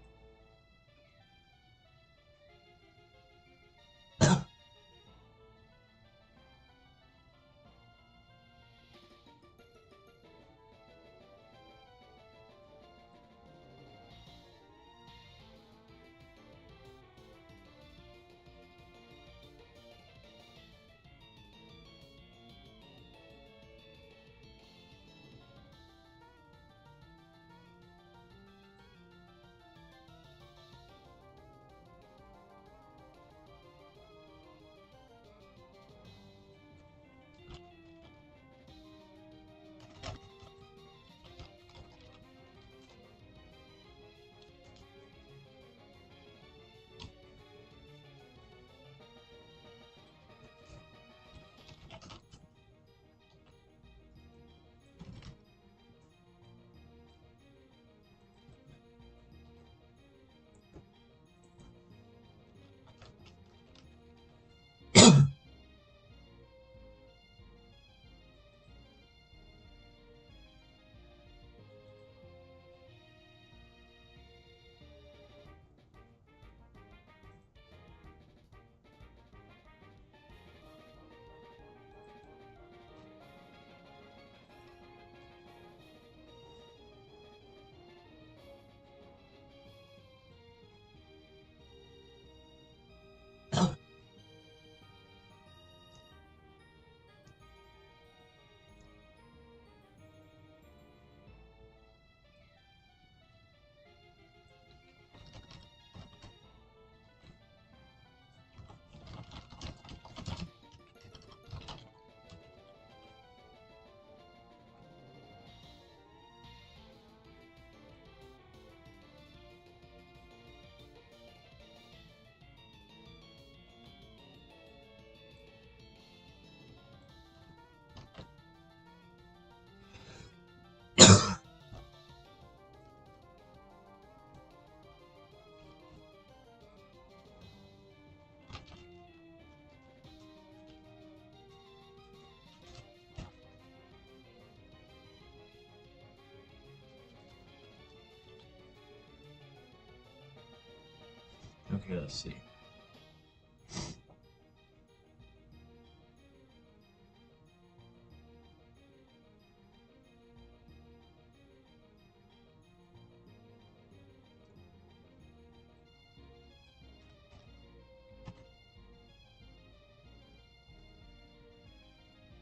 Speaker 1: Okay, let's see.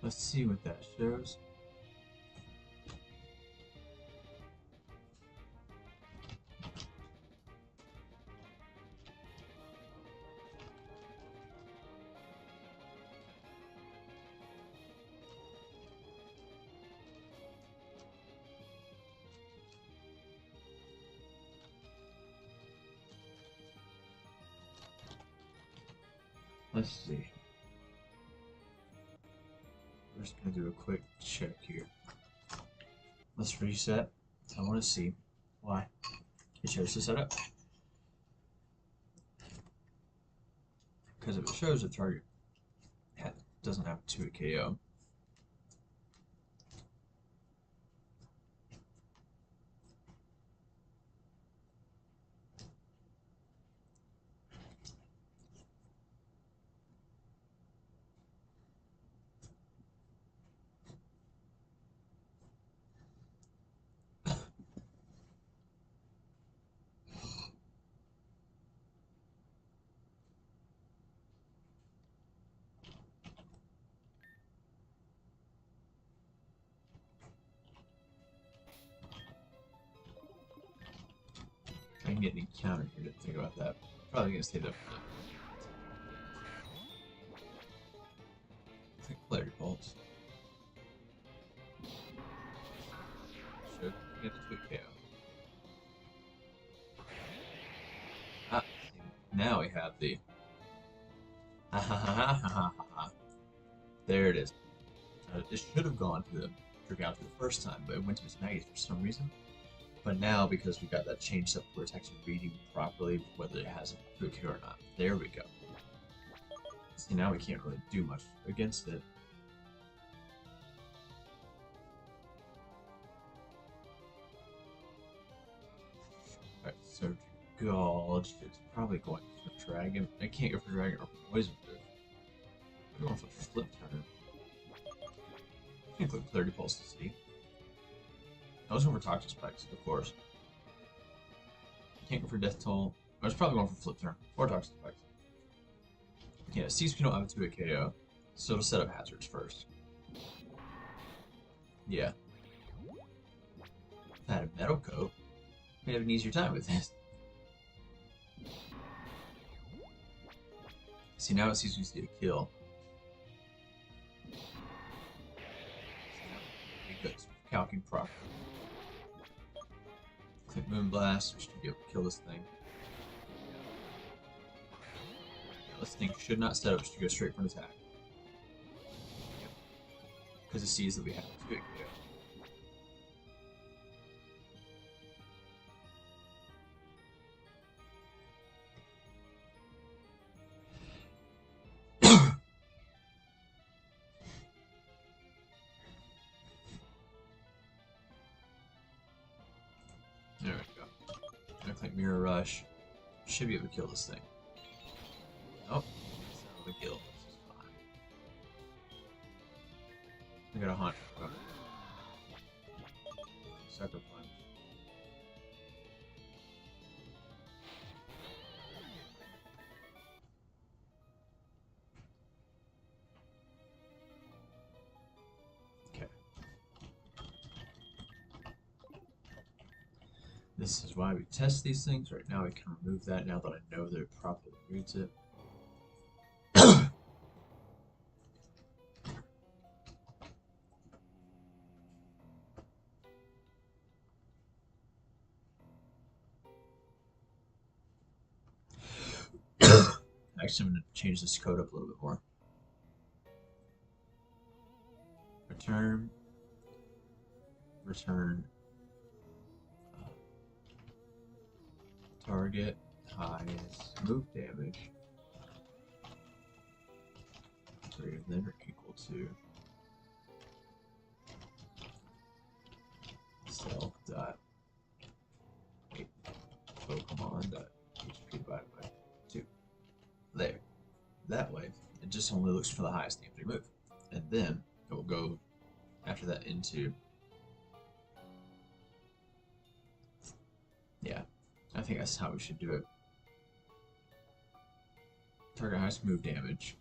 Speaker 1: Let's see what that shows. Let's see. We're just gonna do a quick check here. Let's reset. I want to see why it shows the setup. Because if it shows the target doesn't have to a KO. I can get an encounter here to think about that. Probably gonna stay there for the Clarity Pulse. Should get the KO. Ah, now we have the there it is. It should have gone to the Dragout the first time, but it went to his Maggots for some reason. But now, because we got that changed up where it's actually reading properly whether it has a Quick Hit or not. There we go. See, now we can't really do much against it. Alright, so Gulch is probably going for Dragon. I can't go for Dragon or Poison Fish. I'm going for Flip Turn. I can click Clarity Pulse to see. I was going for Toxic Spikes, of course. Can't go for Death Toll. I was probably going for Flip Turn or Toxic Spikes. Yeah, sees we don't have a 2-hit KO, so it'll set up hazards first. Yeah. If I had a Metal Coat, we'd have an easier time with this. See, now it sees we see a kill. Good. Calcing properly. Click Moonblast, we should be able to kill this thing. Yeah, this thing should not set up to go straight for an attack. Because it sees that we have to go. There we go. Gonna click Mirror Rush. Should be able to kill this thing. Nope. It's not a kill. This is fine. I got a hunt. Sucker Punch. Okay. This is why we test these things. Right now, we can remove that now that I know that it properly reads it. Actually, I'm going to change this code up a little bit more. Return. Target highest move damage greater than or equal to self dot Pokemon dot HP divided by 2. that way, it just only looks for the highest damage move. And then it will go after that into... Yeah, I think that's how we should do it. Target highest move damage.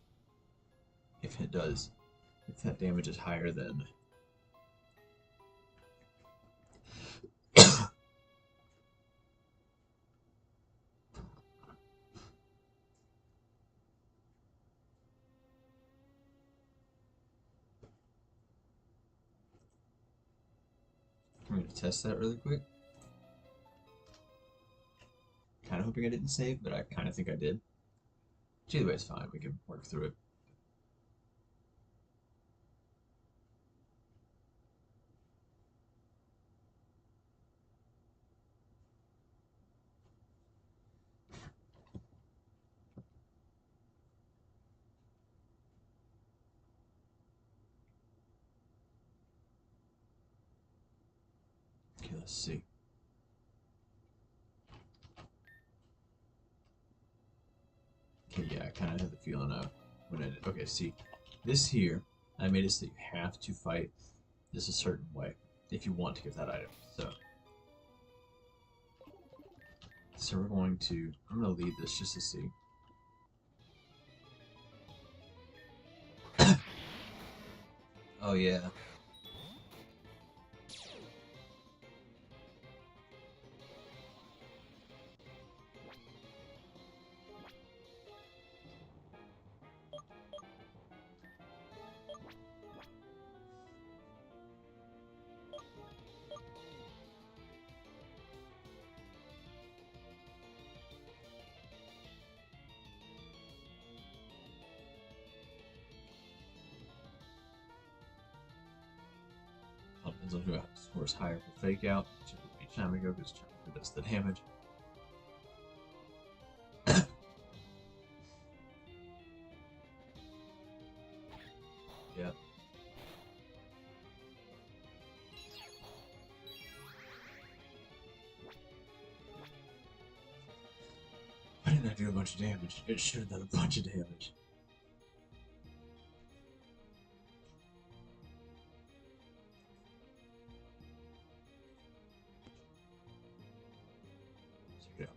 Speaker 1: If it does, if that damage is higher than... I'm going to test that really quick. Kind of hoping I didn't save, but I kind of think I did. Either way, it's fine. We can work through it. Okay, let's see. Okay, yeah, I kind of had the feeling of when I did. Okay, see, this here, I made it so that you have to fight this a certain way if you want to get that item. So we're going to, I'm going to leave this just to see. Oh, yeah. Depends on who scores higher for fake out. Each time we go, because Chamago does the damage. Yep. Why didn't I do a bunch of damage? It should have done a bunch of damage. Check it out.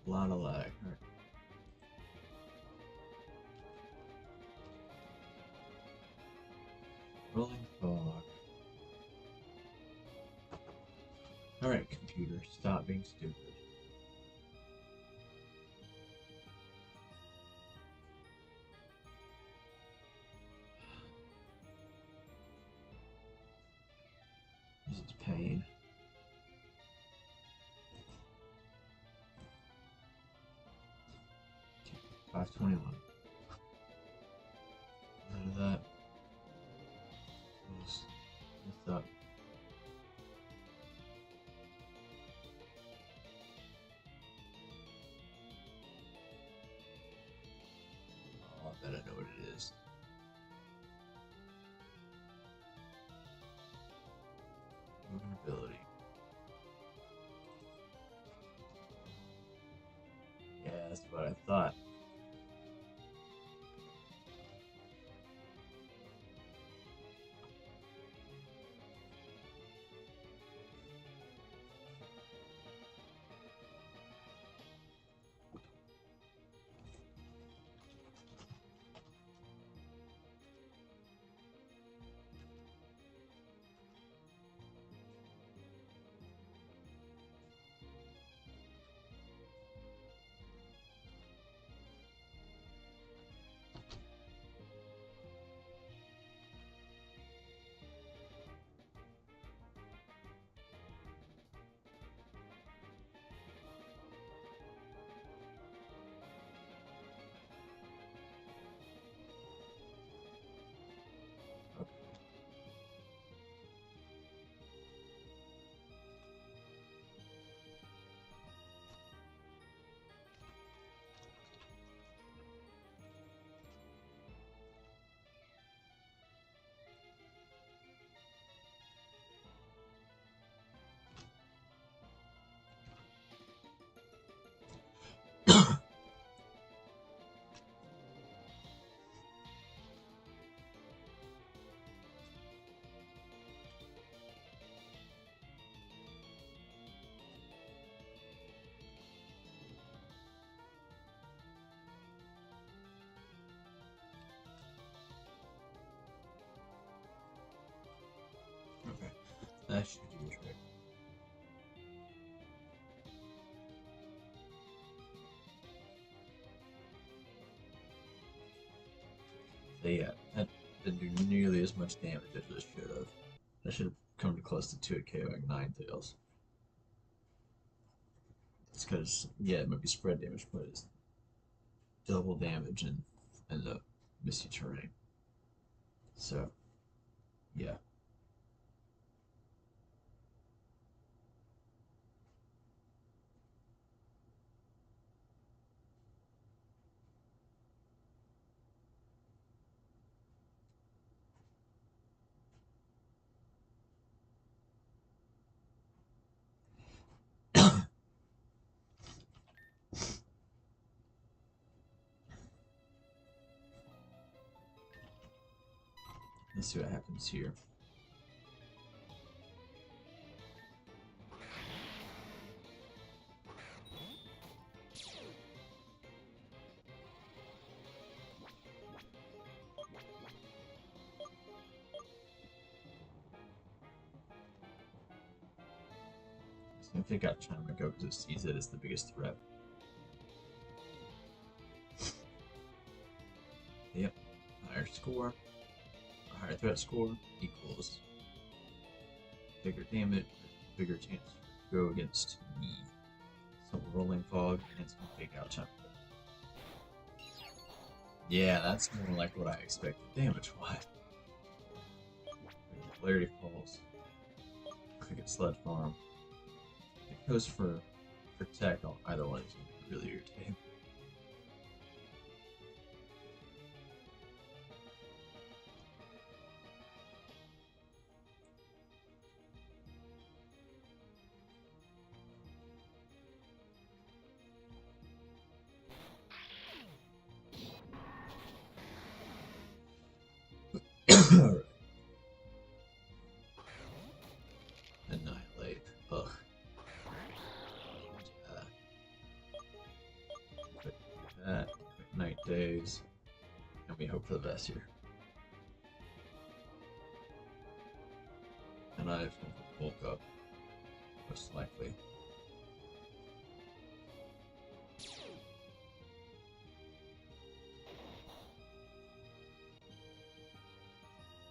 Speaker 1: A lot of lag. All right. Rolling fog. Alright, computer, stop being stupid. This is pain. Okay, 521. None of that. Lift up. Oh, I bet I know what it is. Moving ability. Yeah, that's what I thought. That should do the trick. So yeah, that didn't do nearly as much damage as it should have. I should have come to close to 2 at KOing Ninetales. It's because, yeah, it might be spread damage, but it's double damage in the misty terrain. So, yeah. Let's see what happens here. I think I'll try to go because it sees it as the biggest threat. Yep. Higher score, or higher threat score equals bigger damage, bigger chance to go against me. So rolling fog and some big out chunk. Yeah, that's more like what I expected damage-wise. Polarity falls. Cricket sled farm. If it goes for tech, either one is going to be really irritating. Alright. Annihilate. Ugh. Quick that. Quick night days. And we hope for the best here. And I just want to bulk up. Most likely.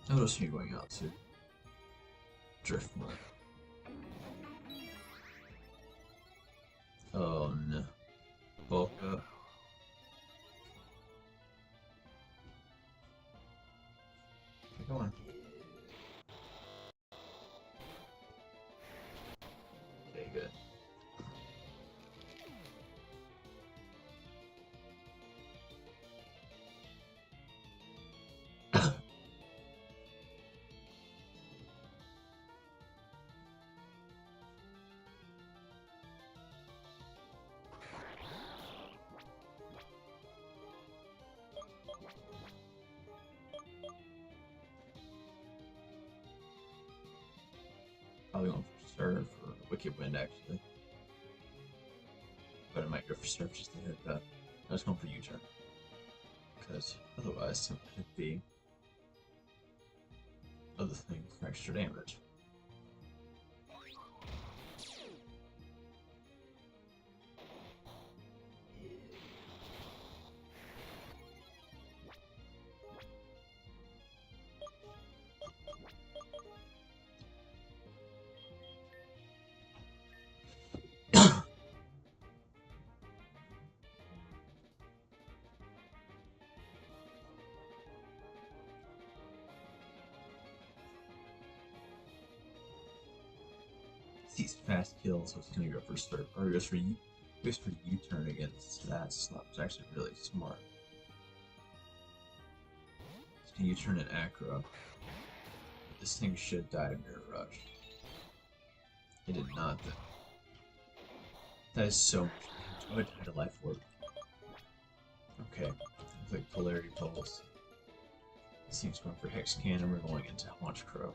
Speaker 1: What else are you going out to? Driftmark. Oh no. Bulk up. Keep going. Okay, good. Probably going for Surf or Wicked Wind actually. But I might go for Surf just to hit that. I was going for U-turn. Because otherwise it would be other things for extra damage. These fast kills, so it's gonna go for Surf, or goes for U-turn against that slot, which is actually really smart. It's gonna U-turn an Acro. This thing should die to Mirror Rush. It did not though. That is so much damage. Oh, it died to Life Orb. Okay. It's like Polarity Pulse. This thing's going for Hex Cannon, we're going into Haunch Crow.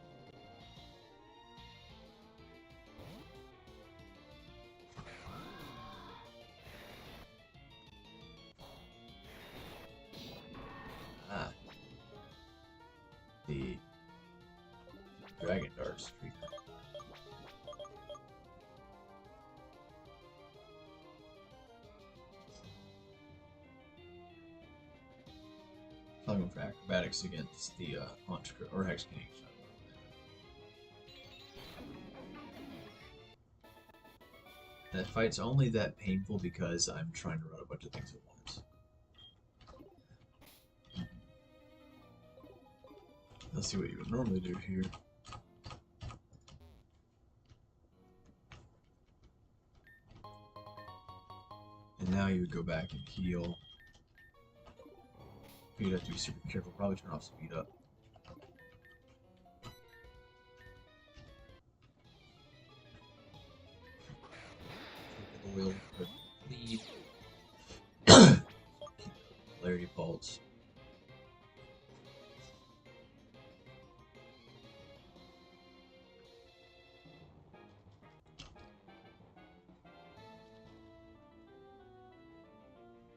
Speaker 1: The Dragon Darts treatment. probably going for acrobatics against the launch or Hegemony shot. That fight's only that painful because I'm trying to run a bunch of things at once. Let's see what you would normally do here. And now you would go back and heal. You'd have to be super careful. Probably turn off speed up. Take the oil, bleed. Polarity pulse.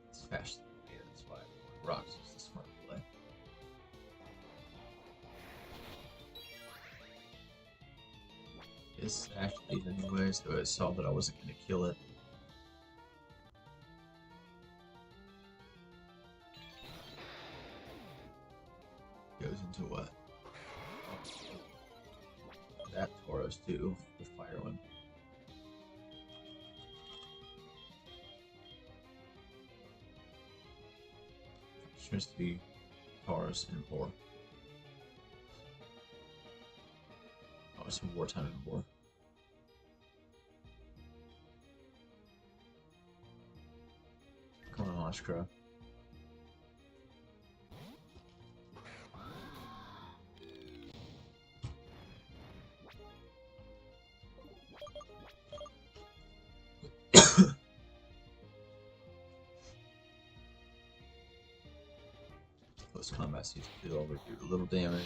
Speaker 1: It's fast. Yeah, that's why rocks is the smart play. It's actually anyway, so I saw that I wasn't going to kill it. Goes into what? That Tauros too, the fire one. Supposed to be Tauros and War. Oh, it's wartime and war. Come on, Oshkra. Close combat sees kill, we do a little damage.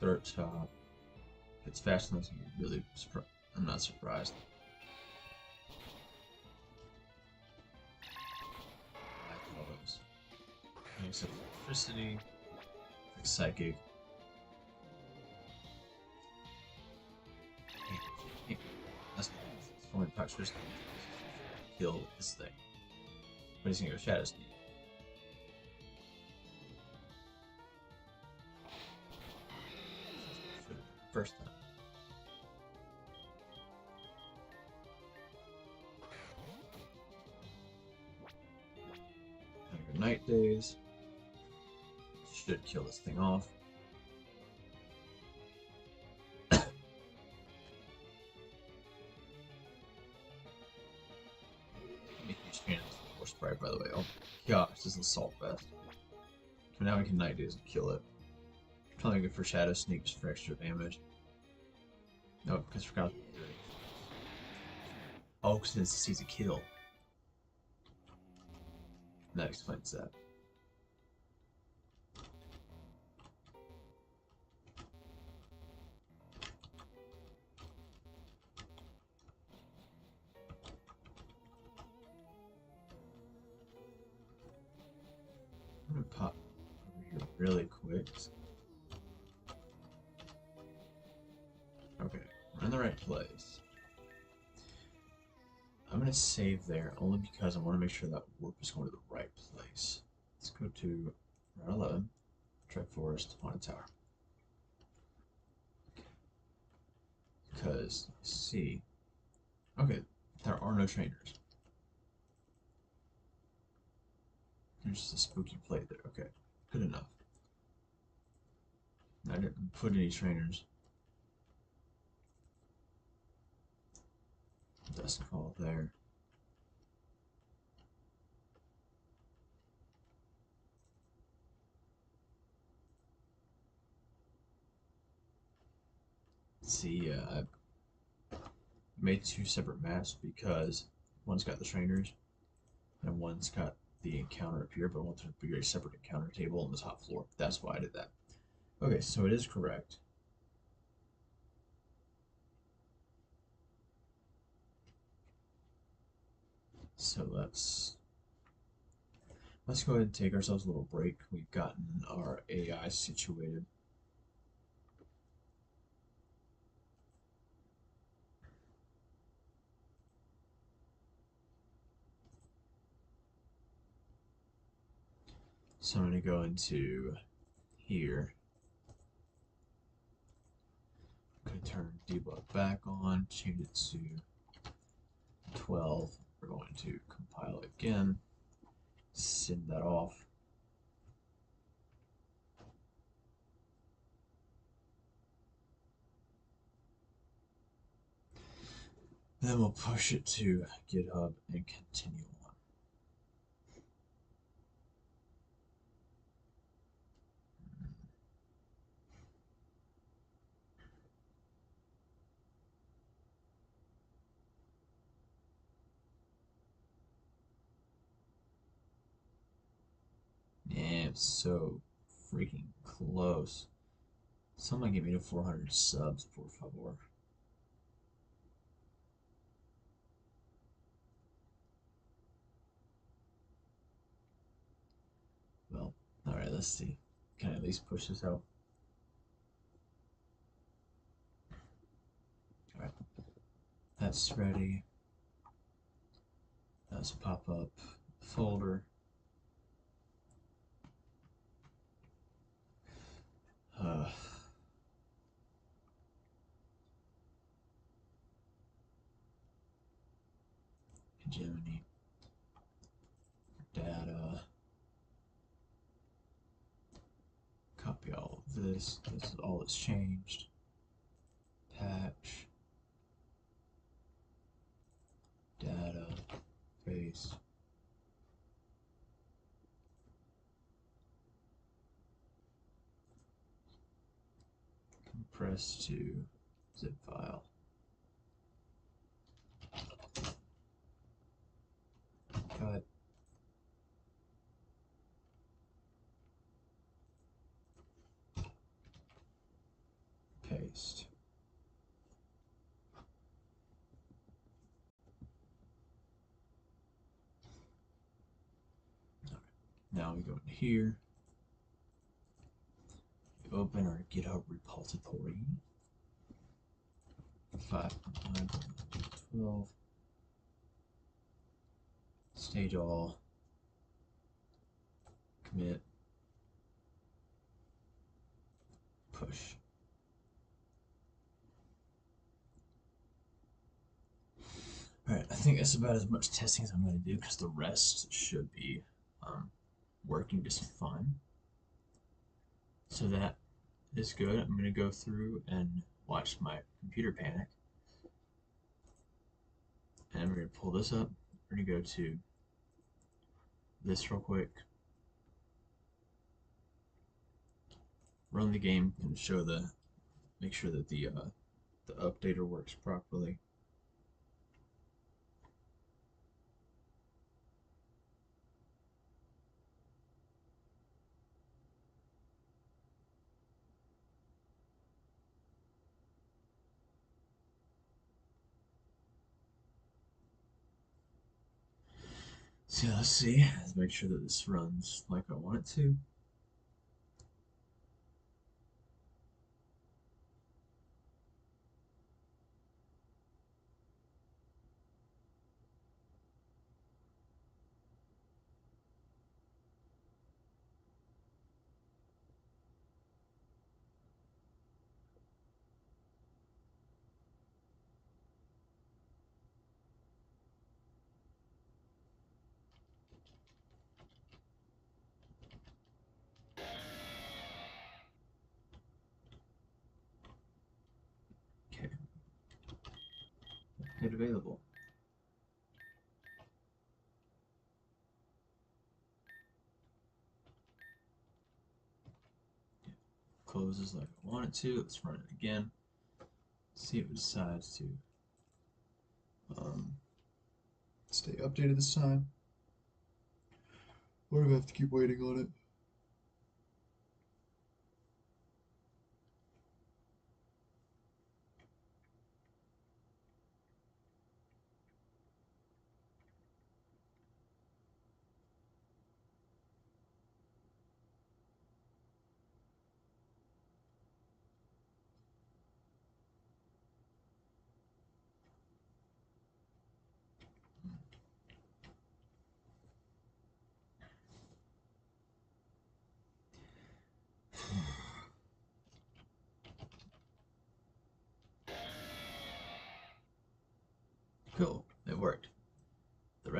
Speaker 1: Third top. It's fast enough to be really I'm not surprised. Except electricity, psychic. That's only toxicity. Kill this thing. But he's gonna go Shadow Sneak. First time. Night days. Should kill this thing off. Make these channels more sprite, by the way. Oh gosh, this is Assault Vest. So now we can Night Days and kill it. Probably good for Shadow Sneak just for extra damage. No, because I forgot. Oh, because it sees a kill. That explains that. I'm gonna pop over here really quick. Okay, we're in the right place. I'm gonna save there only because I want to make sure that warp is going to the right place. Let's go to Route 11, Trek Forest, Haunted Tower. Because, see, okay, there are no trainers. There's just a spooky plate there. Okay, good enough. I didn't put any trainers. Dust Call there. See, I made two separate maps because one's got the trainers and one's got the encounter up here, but I want there to be a separate encounter table on the top floor. That's why I did that. Okay, so it is correct. So let's go ahead and take ourselves a little break. We've gotten our AI situated. So I'm going to go into here. I'm going to turn debug back on, change it to 12. We're going to compile again, send that off. Then we'll push it to GitHub and continue on. Man, it's so freaking close. Someone get me to 400 subs, por favor. Well, alright, let's see. Can I at least push this out? Alright, that's ready. Let's pop up folder. Hegemony. Data. Copy all of this. This is all that's changed. Patch. Data. Paste. Compress to zip file. Cut. Paste. Alright. Now we go in here. We open our GitHub repository. 5.9.12. Stage all. Commit. Push. Alright, I think that's about as much testing as I'm going to do because the rest should be working just fine. So that is good. I'm going to go through and watch my computer panic. And we're going to pull this up. We're going to go to this real quick. Run the game and make sure that the updater works properly. So let's see. Let's make sure that this runs like I want it to. Okay. Hit available. Closes like I want it to. Let's run it again. See if it decides to stay updated this time. Or do I have to keep waiting on it?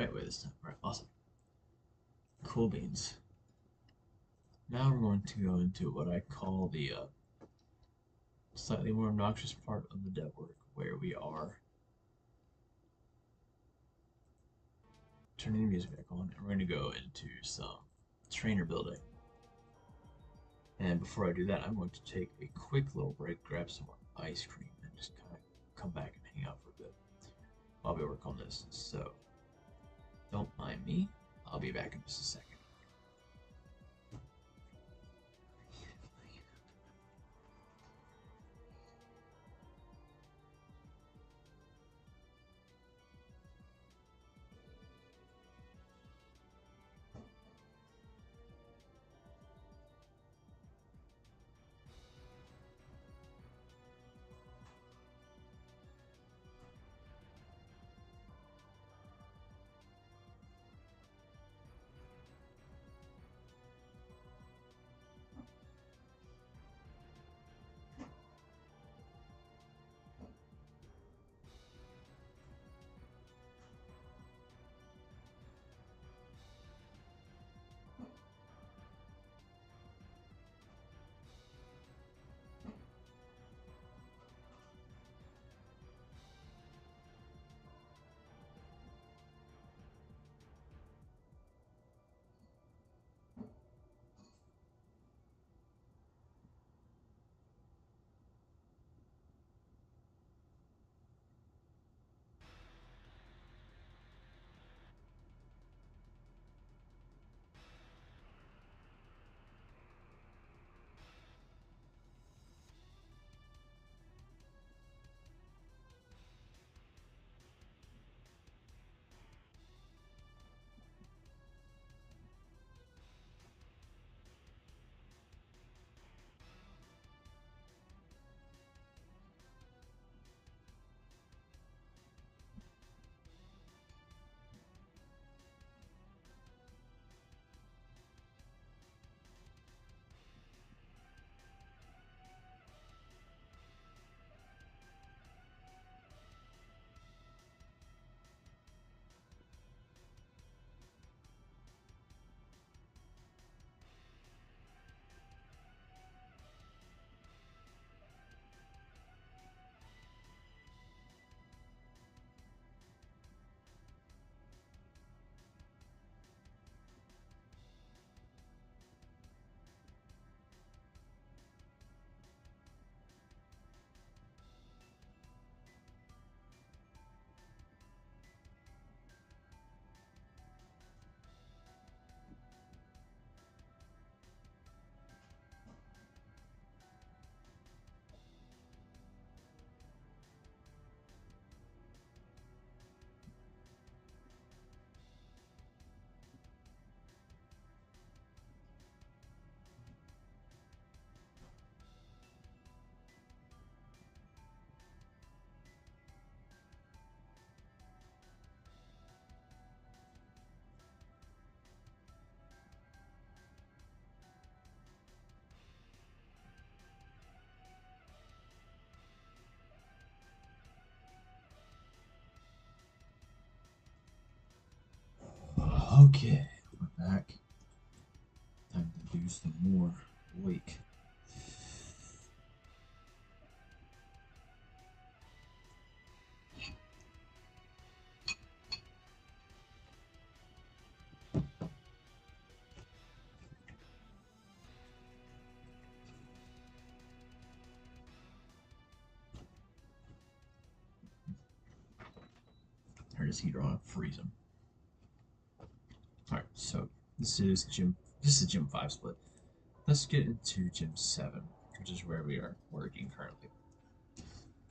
Speaker 1: right way this time. All right, awesome. Cool beans. Now we're going to go into what I call the slightly more obnoxious part of the dev work, where we are turning the music back on, and we're going to go into some trainer building. And before I do that, I'm going to take a quick little break, grab some more ice cream, and just kind of come back and hang out for a bit while we work on this. So don't mind me. I'll be back in just a second. Okay, we're back. Time to do some more wake. Turn his heater on, freeze him. Alright, so this is gym 5 split. Let's get into gym 7, which is where we are working currently.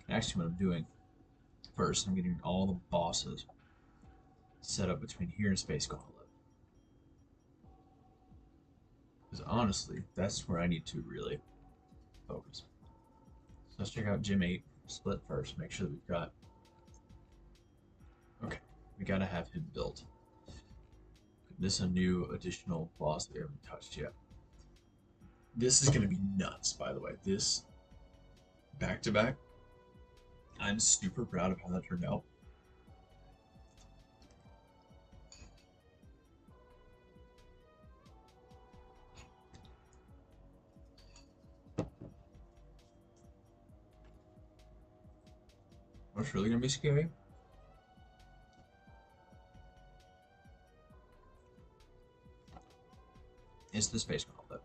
Speaker 1: Actually, what I'm doing first, I'm getting all the bosses set up between here and Space Gauntlet. Because honestly, that's where I need to really focus. So let's check out gym 8 split first. Make sure that we've got. Okay, we gotta have him built. This is a new additional boss that we haven't touched yet. This is going to be nuts, by the way. This back-to-back, I'm super proud of how that turned out. What's really gonna be scary is the space gauntlet.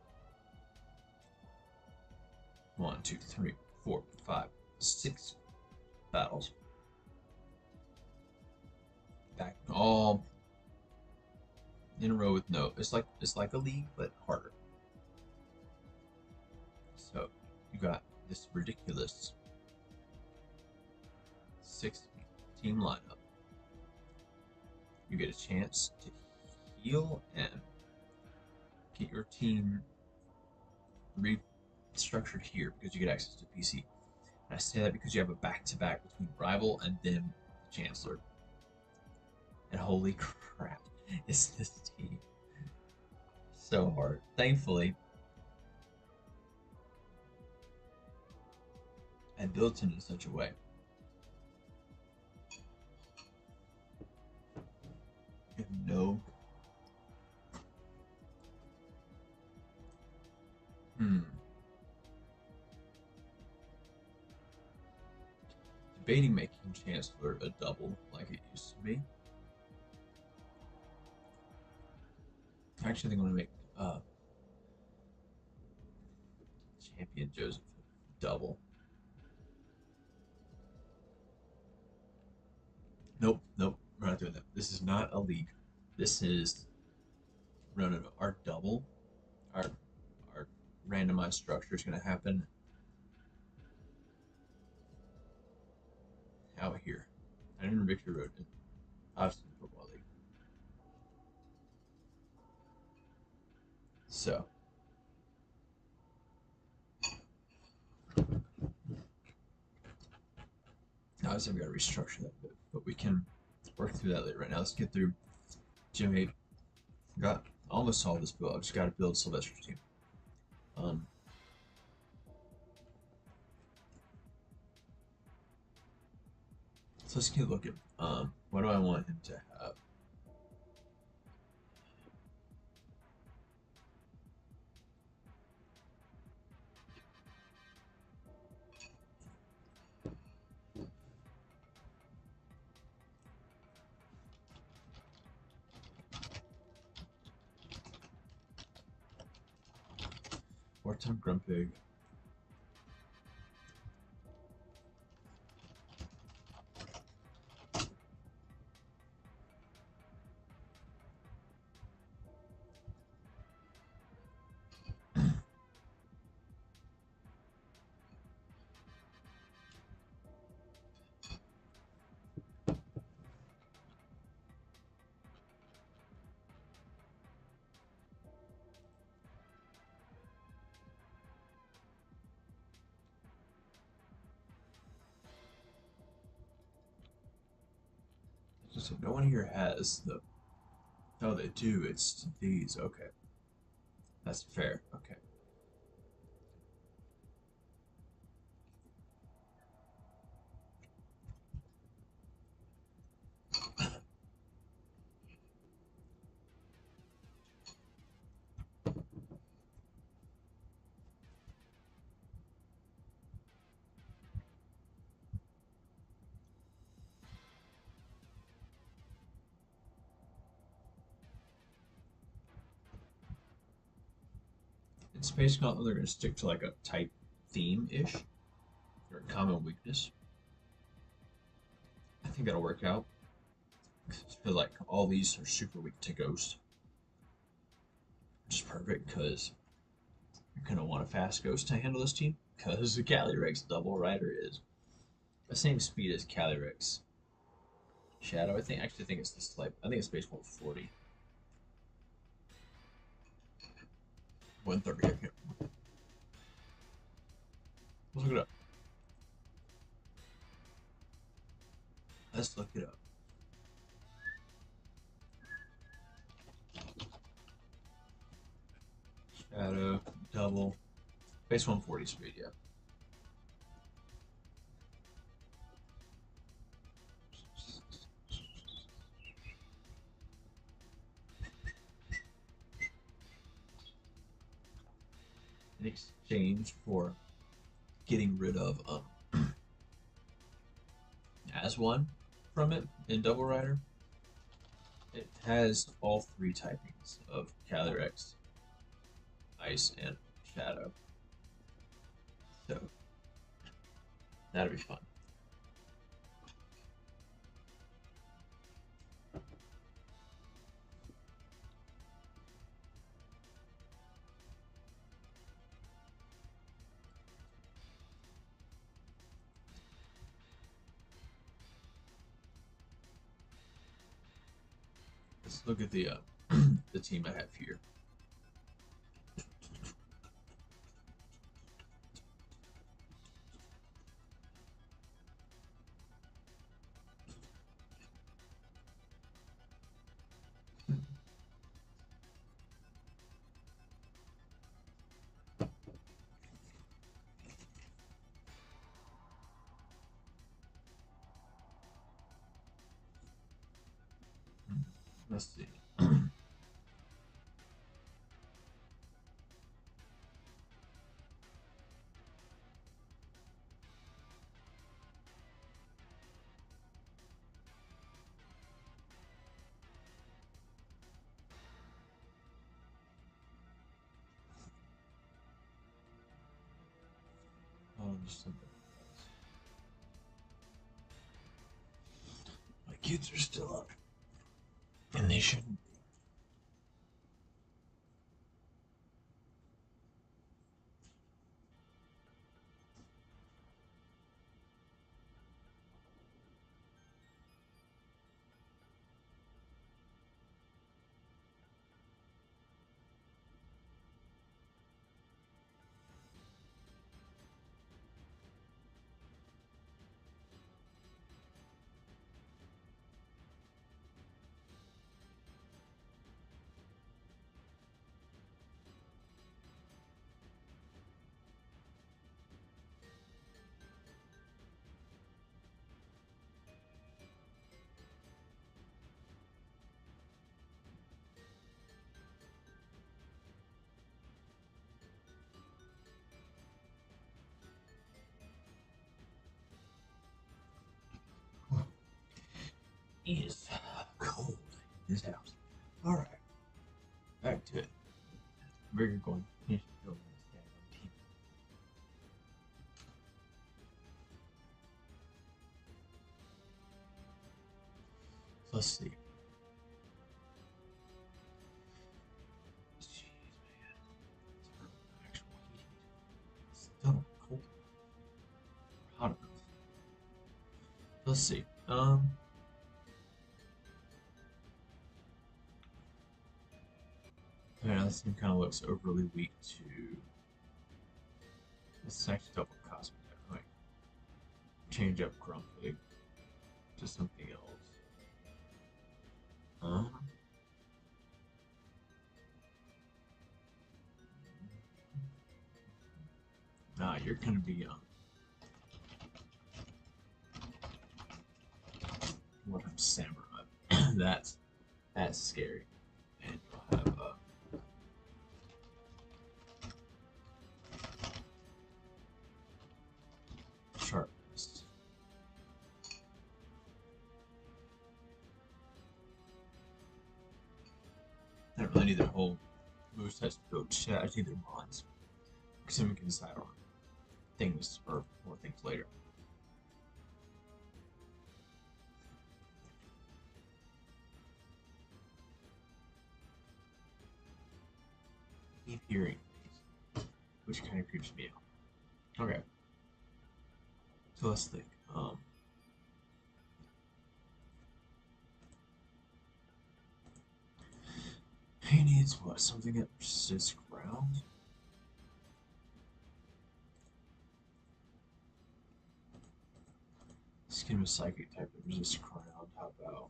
Speaker 1: 1, 2, 3, 4, 5, 6 battles. Back all in a row with no. It's like a league, but harder. So you got this ridiculous 6-team lineup. You get a chance to heal and get your team restructured here because you get access to PC. And I say that because you have a back-to-back between Rival and then the Chancellor. And holy crap, is this team so hard. Thankfully, I built it in such a way you know. Debating making Chancellor a double like it used to be. I actually think I'm gonna make Champion Joseph double. Nope, nope, we're not doing that. This is not a league. This is no. Our double, our randomized structure is gonna happen out here. I didn't remember Victory Road. Obviously, Football League. So. Obviously, we got to restructure that bit, but we can work through that later. Right now, let's get through Gym 8. Got almost solved this build. I just got to build Sylvester's team. So let's keep looking. What do I want him to have? Wartime Grumpig. So no one here has the. Oh, they do. It's these. Okay. That's fair. Okay. In Space Gauntlet, they're going to stick to like a type theme-ish, or a common weakness. I think that'll work out. I feel like all these are super weak to Ghost. Which is perfect because you're going to want a fast Ghost to handle this team. Because the Calyrex Double Rider is the same speed as Calyrex Shadow. I actually think it's the slight. I think it's base 140. 130, I can't remember. Let's look it up. Let's look it up. Shadow, double, base 140 speed, yeah. In exchange for getting rid of has one from it in Double Rider. It has all three typings of Calyrex, Ice, and Shadow. So that'll be fun. Let's look at the the team I have here. Let's see. Just something else. My kids are still up, and they shouldn't be. It is cold in this house. All right, back to it. Where you're going? You should go and stand on TV. So let's see. Jeez, man, it's actual heat. It's still cold. Hot enough. Let's see. Yeah, this team kind of looks overly weak to. This is actually double cosmic. I might change up Grumpig to something else. Nah, you're gonna be what I'm samurai. That's scary. And you'll have sharpness. I don't really need their whole movesets built shit. I just need their mons. Because then we can decide on things or more things later. I keep hearing things, which kind of creeps me out. Okay. So let's think. He needs what? Something that resists ground? Skin of psychic type that resists ground. How about?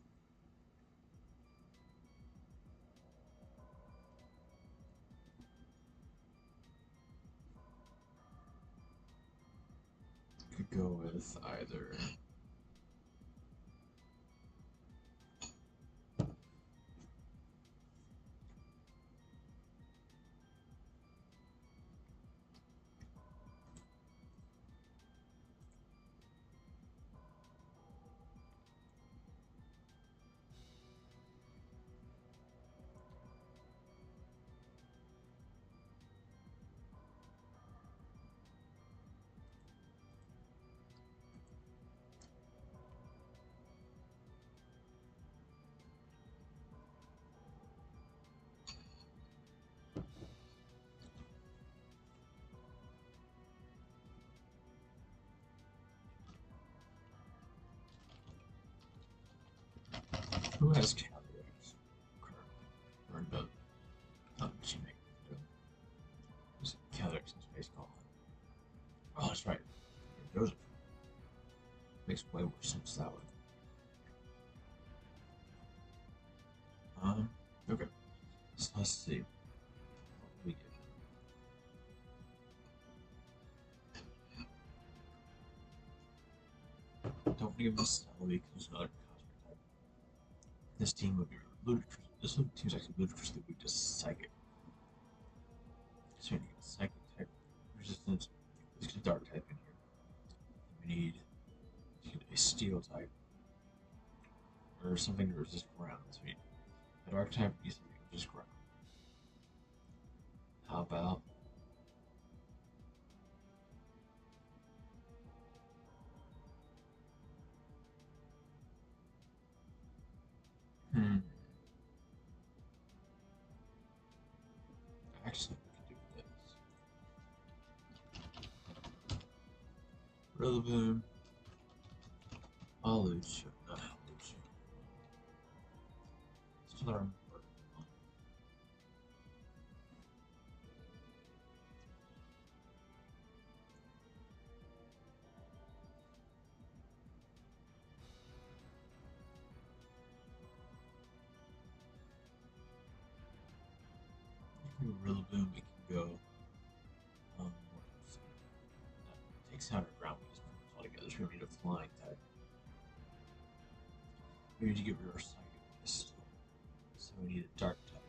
Speaker 1: Could go with either. Who has cavities currently? Or no, not teammate. There's cavities in Space Gauntlet. Oh, that's right. Joseph. Makes way more sense that way. Okay. So let's see. What we get. Don't give this Celebi because another cosmic type. This team would be ludicrous. This team's actually ludicrously weak to Psychic. So we need a Psychic type resistance. Let's get a Dark type in here. We need a Steel type. Or something to resist ground. So we need a Dark type needs something to resist ground. How about actually we could do this. Rillaboom. Alucha. Not Alucha. Still our Rillaboom, we can go. What else? That takes out our ground weakness altogether. So we need a flying type. We need to get rid of our psychic weakness. So we need a dark type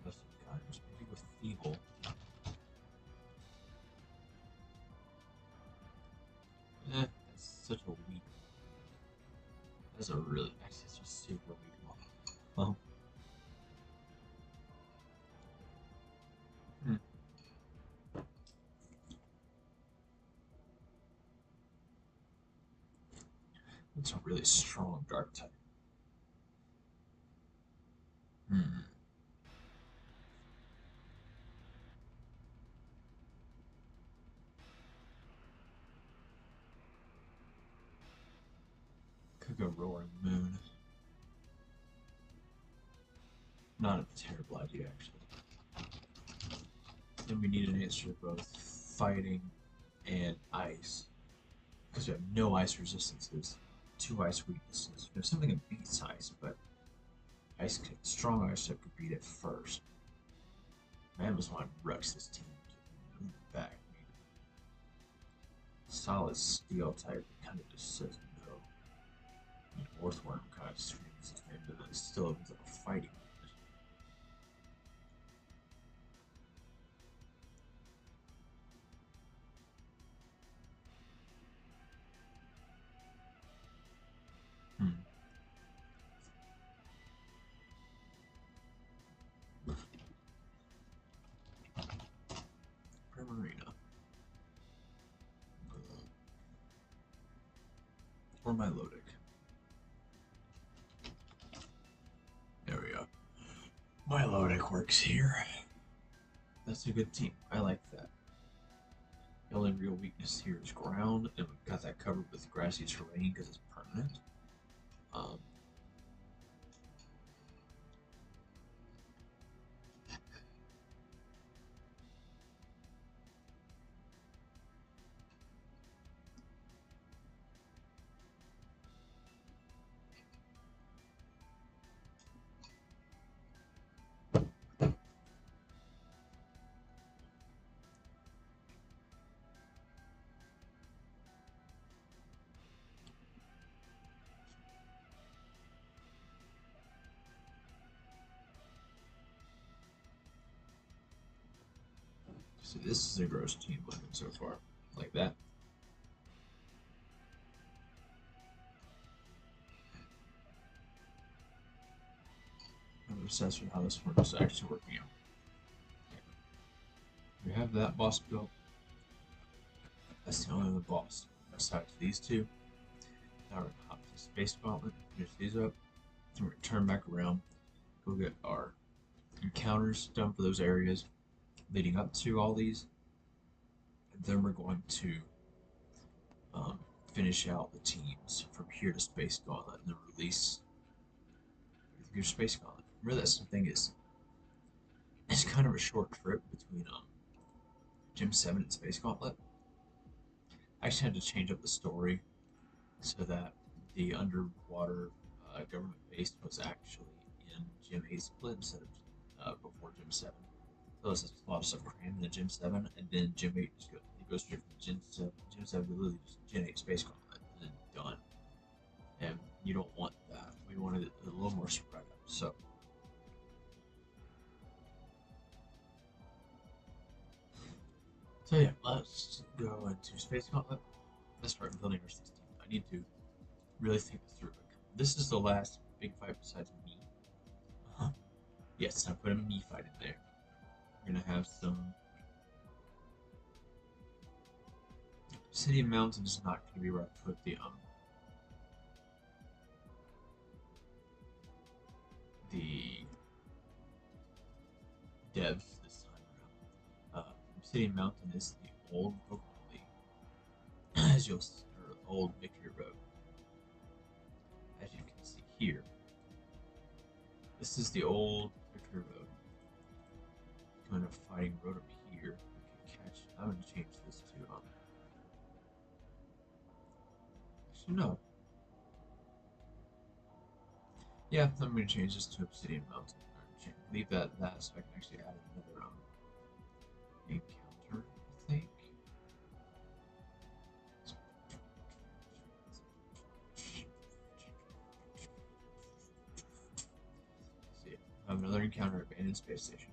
Speaker 1: of some kind. So maybe with Feeble. That's such a weak. That's a really actually it's a super weak one. Well. It's a really strong dark type. Could go Roaring Moon. Not a terrible idea, actually. Then we need an answer to both fighting and ice. Because we have no ice resistances, 2 ice weaknesses. We have something that beats ice, but strong ice type could beat it first. Man was want to rush this team to move back. Solid steel type kind of just says no. Earthworm kind of screams its name, but it still opens up a fighting. Primarina. Or Milotic. There we go. Milotic works here. That's a good team. I like that. The only real weakness here is ground, and we've got that covered with grassy terrain because it's permanent. So this is a gross team looking so far. Like that. I'm obsessed with how this one is actually working out. We have that boss built. That's the only other boss. Besides these two. Now we're going to hop to Space Gauntlet, finish these up, and return back around. Go get our encounters done for those areas leading up to all these. And then we're going to finish out the teams from here to Space Gauntlet and then release your space gauntlet. Remember that's the thing is, it's kind of a short trip between Gym 7 and Space Gauntlet. I actually had to change up the story so that the underwater government base was actually in Gym 8 split instead of before Gym 7. So there's a lot of stuff crammed into Gym 7, and then Gym 8 just goes straight from Gym 7. Gym 7 to literally just Gym 8 Space Gauntlet, and then done. And you don't want that. We wanted it a little more spread out. So yeah, let's go into Space Gauntlet. Let's start building our system. I need to really think this through. This is the last big fight besides me. Yes, I put a me fight in there. We're gonna have some. City of Mountains is not gonna be where I put the devs this time around. City of Mountain is the old Pokemon League, as you'll see, or old Victory Road. As you can see here, this is the old Victory Road. Kind of fighting road up here. We can catch. I'm going to change this to actually no. Yeah, I'm going to change this to Obsidian Mountain. Leave that so I can actually add another encounter. I think. See, another encounter at Abandoned Space Station.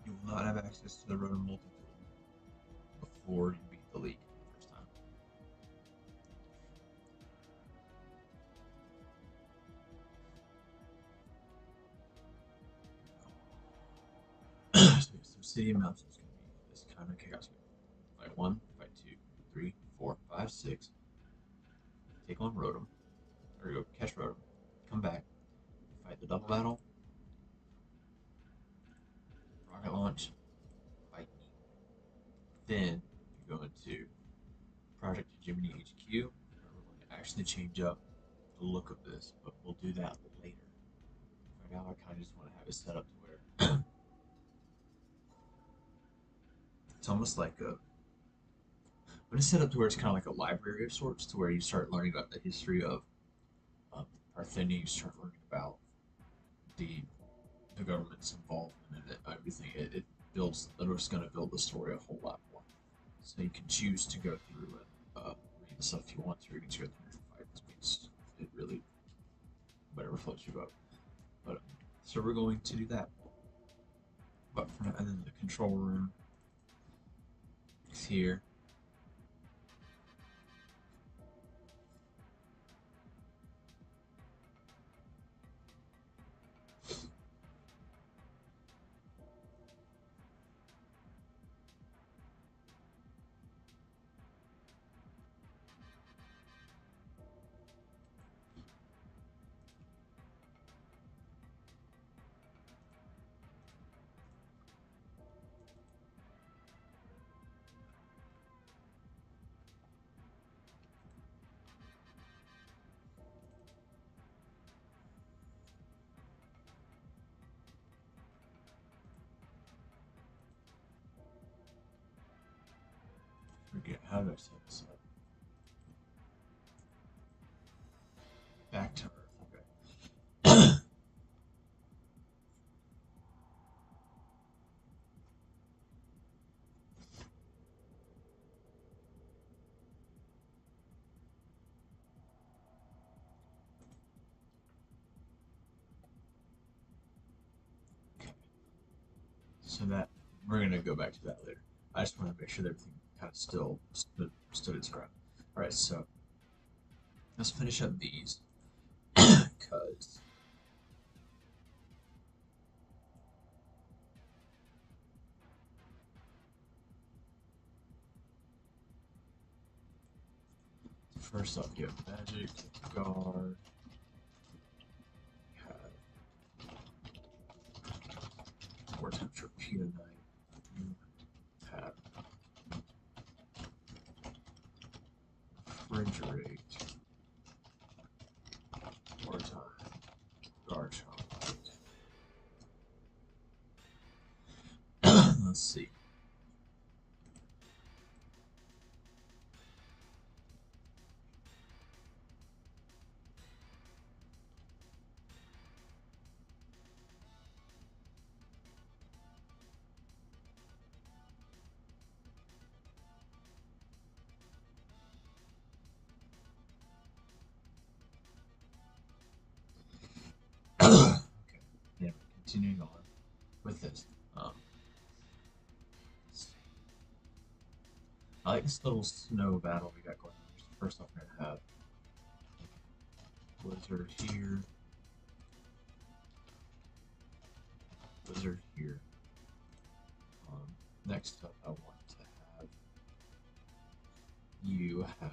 Speaker 1: You will not have access to the Rotom multi-tool before you beat the league for the first time. So City of Mountain is going to be this kind of chaos. Fight 1, fight 2, 3, 4, 5, 6. Take on Rotom. Or go catch Rotom. Come back. Fight the double battle. Rocket launch. Fight me. Then you go into Project Hegemony HQ. We're going to actually change up the look of this, but we'll do that later. Right now, I kind of just want to have it set up to where it's almost like a. But it's set up to where it's kind of like a library of sorts, to where you start learning about the history of Parthenia. You start learning about the government's involvement in it, everything. It builds. It's going to build the story a whole lot more. So you can choose to go through and read the stuff you want to. You can just go through and fight. Means it really whatever floats your boat. But so we're going to do that. But for now, and then the control room is here. Forget how did I set this up? Back to Earth. Okay. So that we're gonna go back to that later. I just want to make sure that everything kind of still stood its ground. All right, so let's finish up these because first off, you have Magic, Guard, have War Temperature, Torpedo Knight, have Refrigerate, Let's see. Okay. Anyway, continuing on with this. I like this little snow battle we got going on. First off, we're gonna have Blizzard here, Blizzard here. Next up, I want to have you have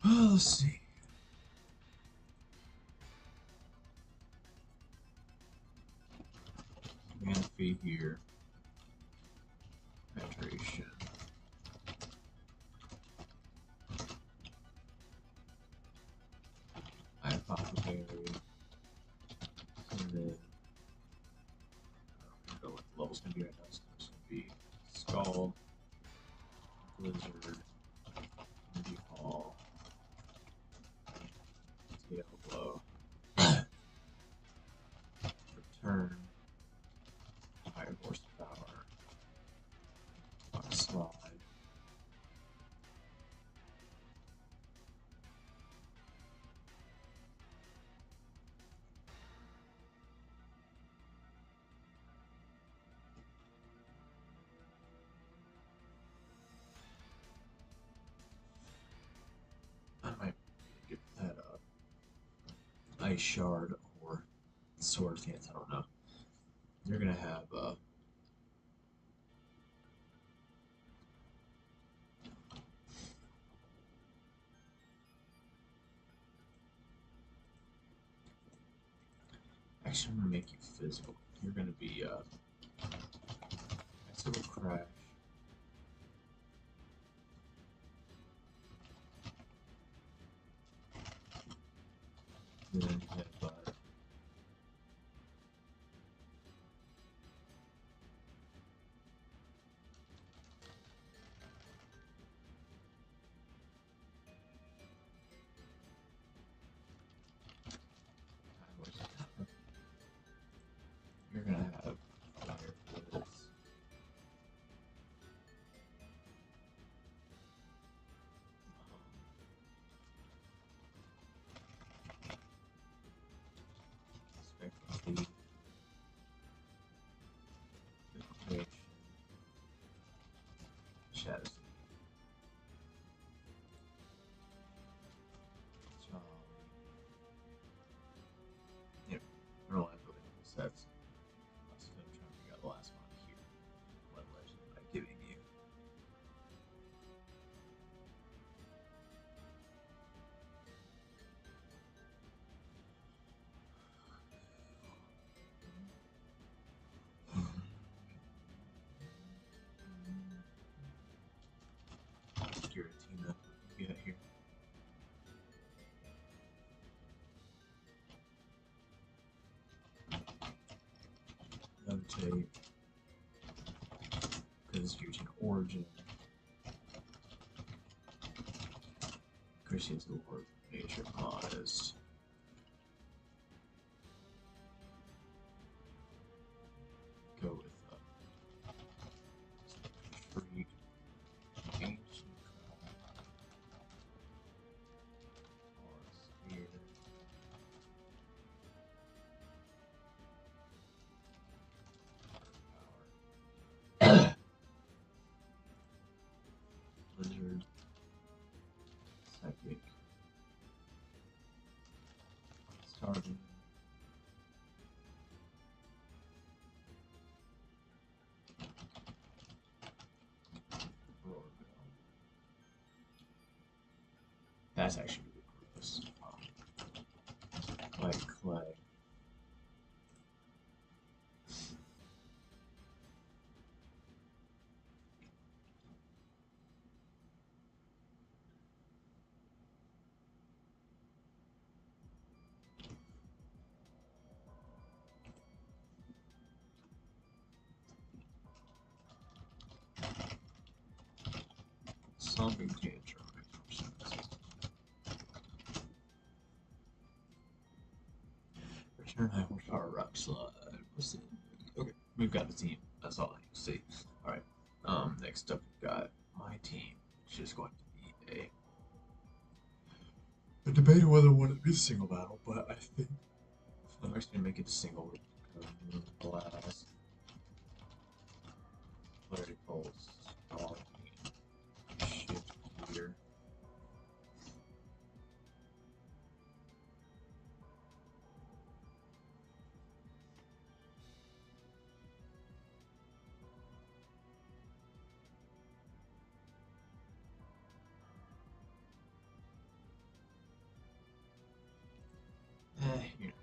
Speaker 1: let's see. Manphy here. Hydration. I have Apothecary. And then I don't know what the level's gonna be right now. So it's gonna be Scald, Blizzard, Energy Ball, Tail Blow, Return, High Horsepower, Slide. I might get that Ice Shard or Sword Stance, I don't know. You're gonna have actually I'm gonna make you physical. You're gonna be Ice Crash. Then you have you're gonna have Fire Blitz. Spectral Liquidation, Shadow Yep, I don't have really cool sets. I was trying to figure out the last one here. What legend am I giving you? Giratina, you get here. Levitate, because Giratina Origin. Christian's Lord, Nature Modest. Go with Freak, Ancient Sphere. Power. Blizzard. Psychic. Starving. That's actually really gross. Like clay. big change. Return high horsepower rock slide. Okay, we've got the team. That's all I need to see. Alright. Next up we've got my team, which is going to be a debate whether one to be a single battle, but I think I'm actually gonna make it a single blast. Flurry pulse. Shift gear. You know.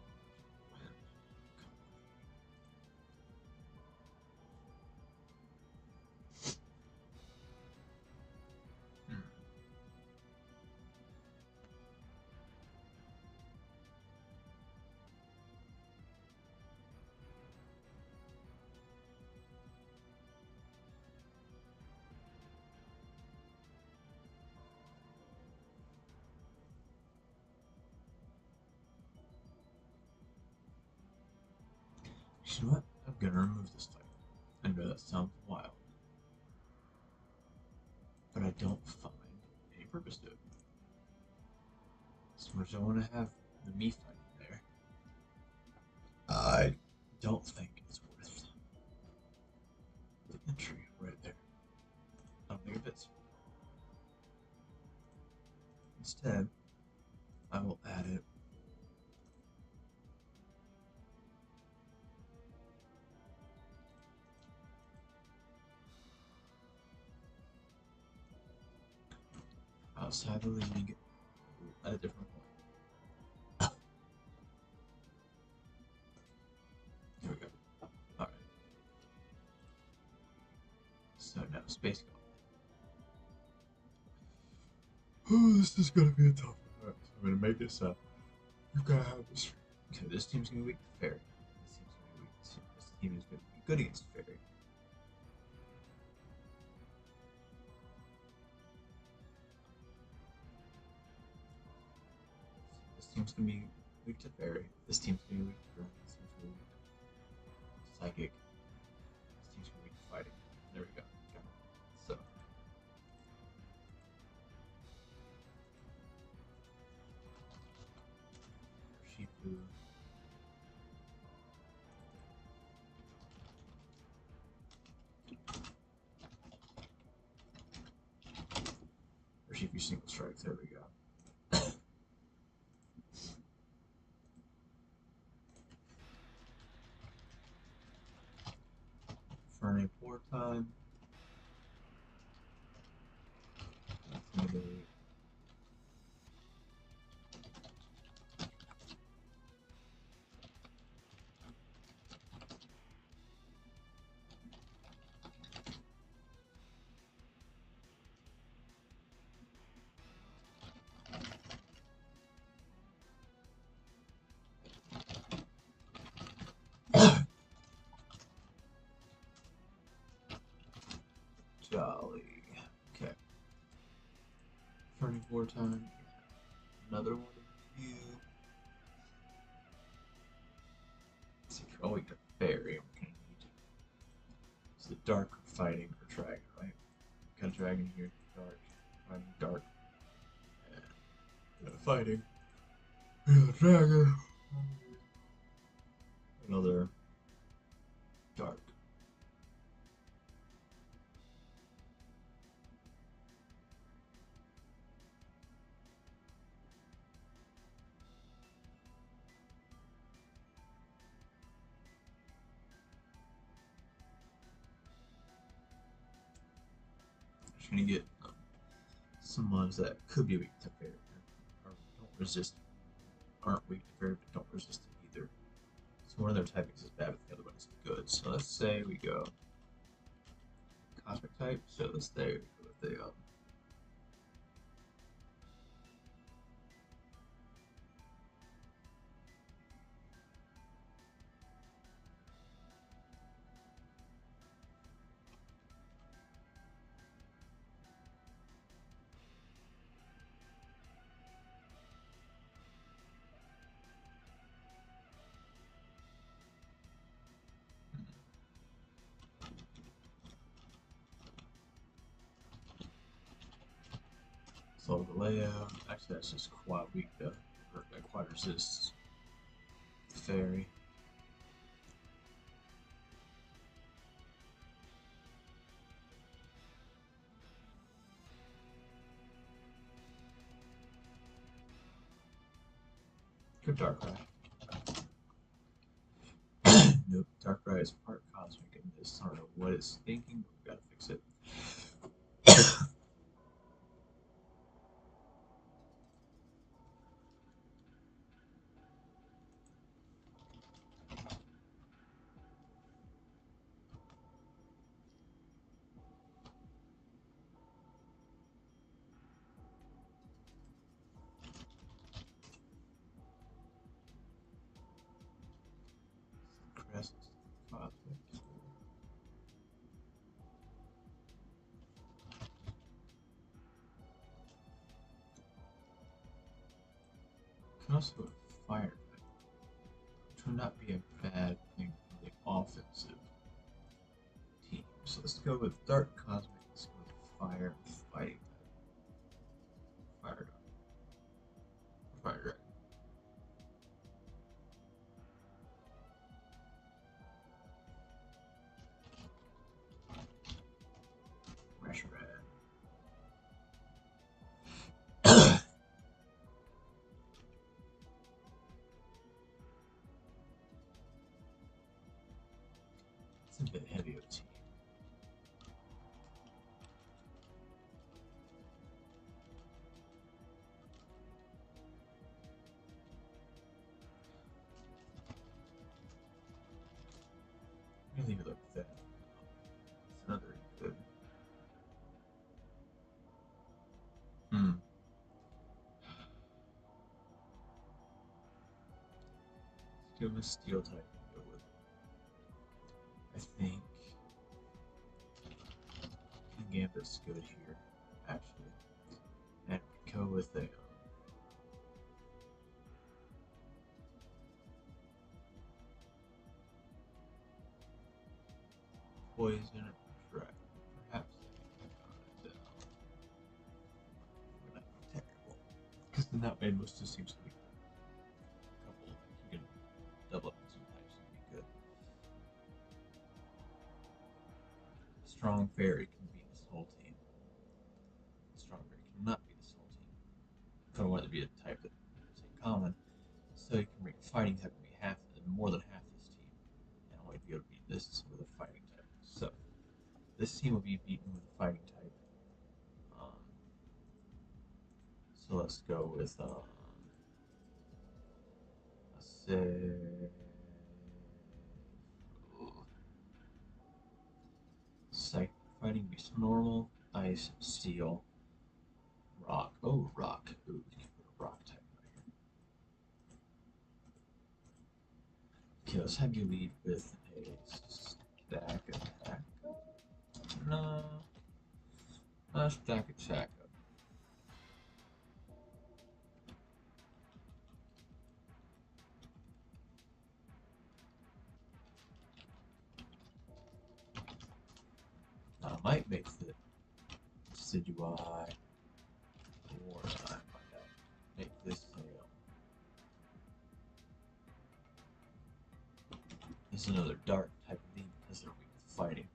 Speaker 1: You know what? I'm gonna remove this title. I know that sounds wild, but I don't find any purpose to it. So much I want to have the me fighting there. I don't think it's worth the entry right there. I don't think it fits. Instead, I will add it. Outside the league at a different point. Here we go. Alright. So now Space Golf. Oh, this is gonna be a tough one. Alright, so I'm gonna make this up. You gotta have this. Okay, this team's gonna be weak to Fairy. This team's gonna be weak to this team is gonna be good against Fairy. This team's gonna be weak to Fairy. This team's gonna be weak to Ground. This team's gonna be weak to Psychic. This team's gonna be weak to Fighting. There we go. Okay. So. Shifu. Or Shifu single strikes. There we go. Fernate wartime. Intimidate. Jolly. Okay. Fernate wartime. Another one of you. Let's see if you're going to Fairy. We're gonna need it's the dark fighting or dragon, right? Got a dragon here, dark, fighting dark. And fighting. The dragon. Another dark. Just gonna get some ones that could be weak to Fairy, or don't resist, aren't weak to Fairy, but don't resist it either. So one of their typings is bad, but the other one is good. So let's say we go Cosmic type. So let's say we go with the Slow Galeo. Actually, that's just quad weak though. Or quad resist. Fairy. Good Darkrai. Nope, Darkrai is part cosmic in this. I don't know what it's thinking, but we gotta fix it. Crest cosmic. Can also go fire, which would not be a bad thing for the offensive team. So let's go with Dark Cosmic. Let's go with Fire Fighting. Fire Dog. Fire Dragon. Rash Red. It's a bit heavy of a team. I'm gonna leave it like that. It's another good. Let's go with Steel type. Go with. I think Gambit's good here, actually, and go with a. Poison or Dragon. Perhaps not terrible. Because then that way most just seems to be a couple like you can double up some types and be good. Strong Fairy can beat this whole team. Strong Fairy cannot beat this whole team. If I want it to be a type that is in common, so you can make a fighting type and be more than half this team. And only be able to beat this with a fighting type. So this team will be beaten with a fighting type. So let's go with let's say Psychic Fighting beats normal, ice, steel, rock. Oh, rock. Ooh, you can put a rock type right here. Okay, let's have you lead with a stack attack. No, not a stack attack. I might make the Decidueye or I might make this tail. This is another dark type of thing because they're weak to fighting.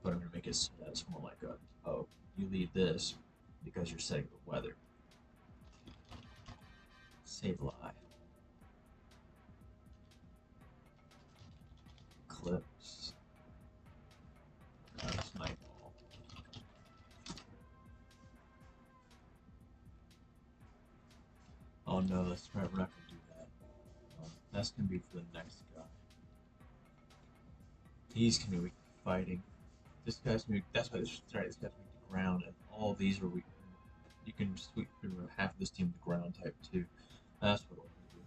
Speaker 1: But I'm going to make it so that it's more like a, oh, you lead this because you're setting the weather. Sableye. Eclipse. That's Nightfall. Oh no, that's right, we're not going to do that. That's going to be for the next guy. He's going to be weak to fighting. This guy's going to be, that's why this guy's going to be the ground, and all these are weak. You can sweep through half of this team with ground type too. That's what we're going to do.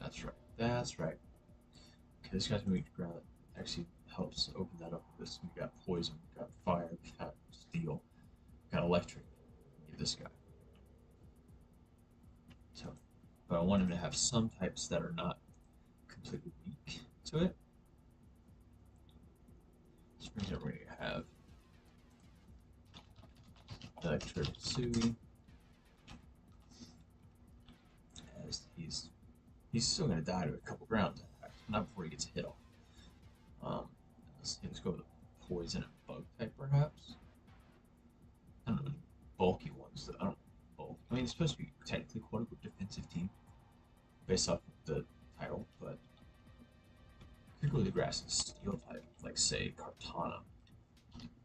Speaker 1: That's right. That's right. Okay, this guy's going to be ground. That actually helps open that up. This we got poison, we got fire, we got steel, we got electric. Get this guy. So, but I want him to have some types that are not completely weak to it. This means that we're going to have Electric Sui, he's still gonna die to a couple ground attacks, not before he gets hit off. Let's go with a poison and bug type, perhaps. I don't know any bulky ones. That I don't bulk. I mean, it's supposed to be technically quote unquote defensive team based off of the title, but could go with the grass and steel type, like say Kartana.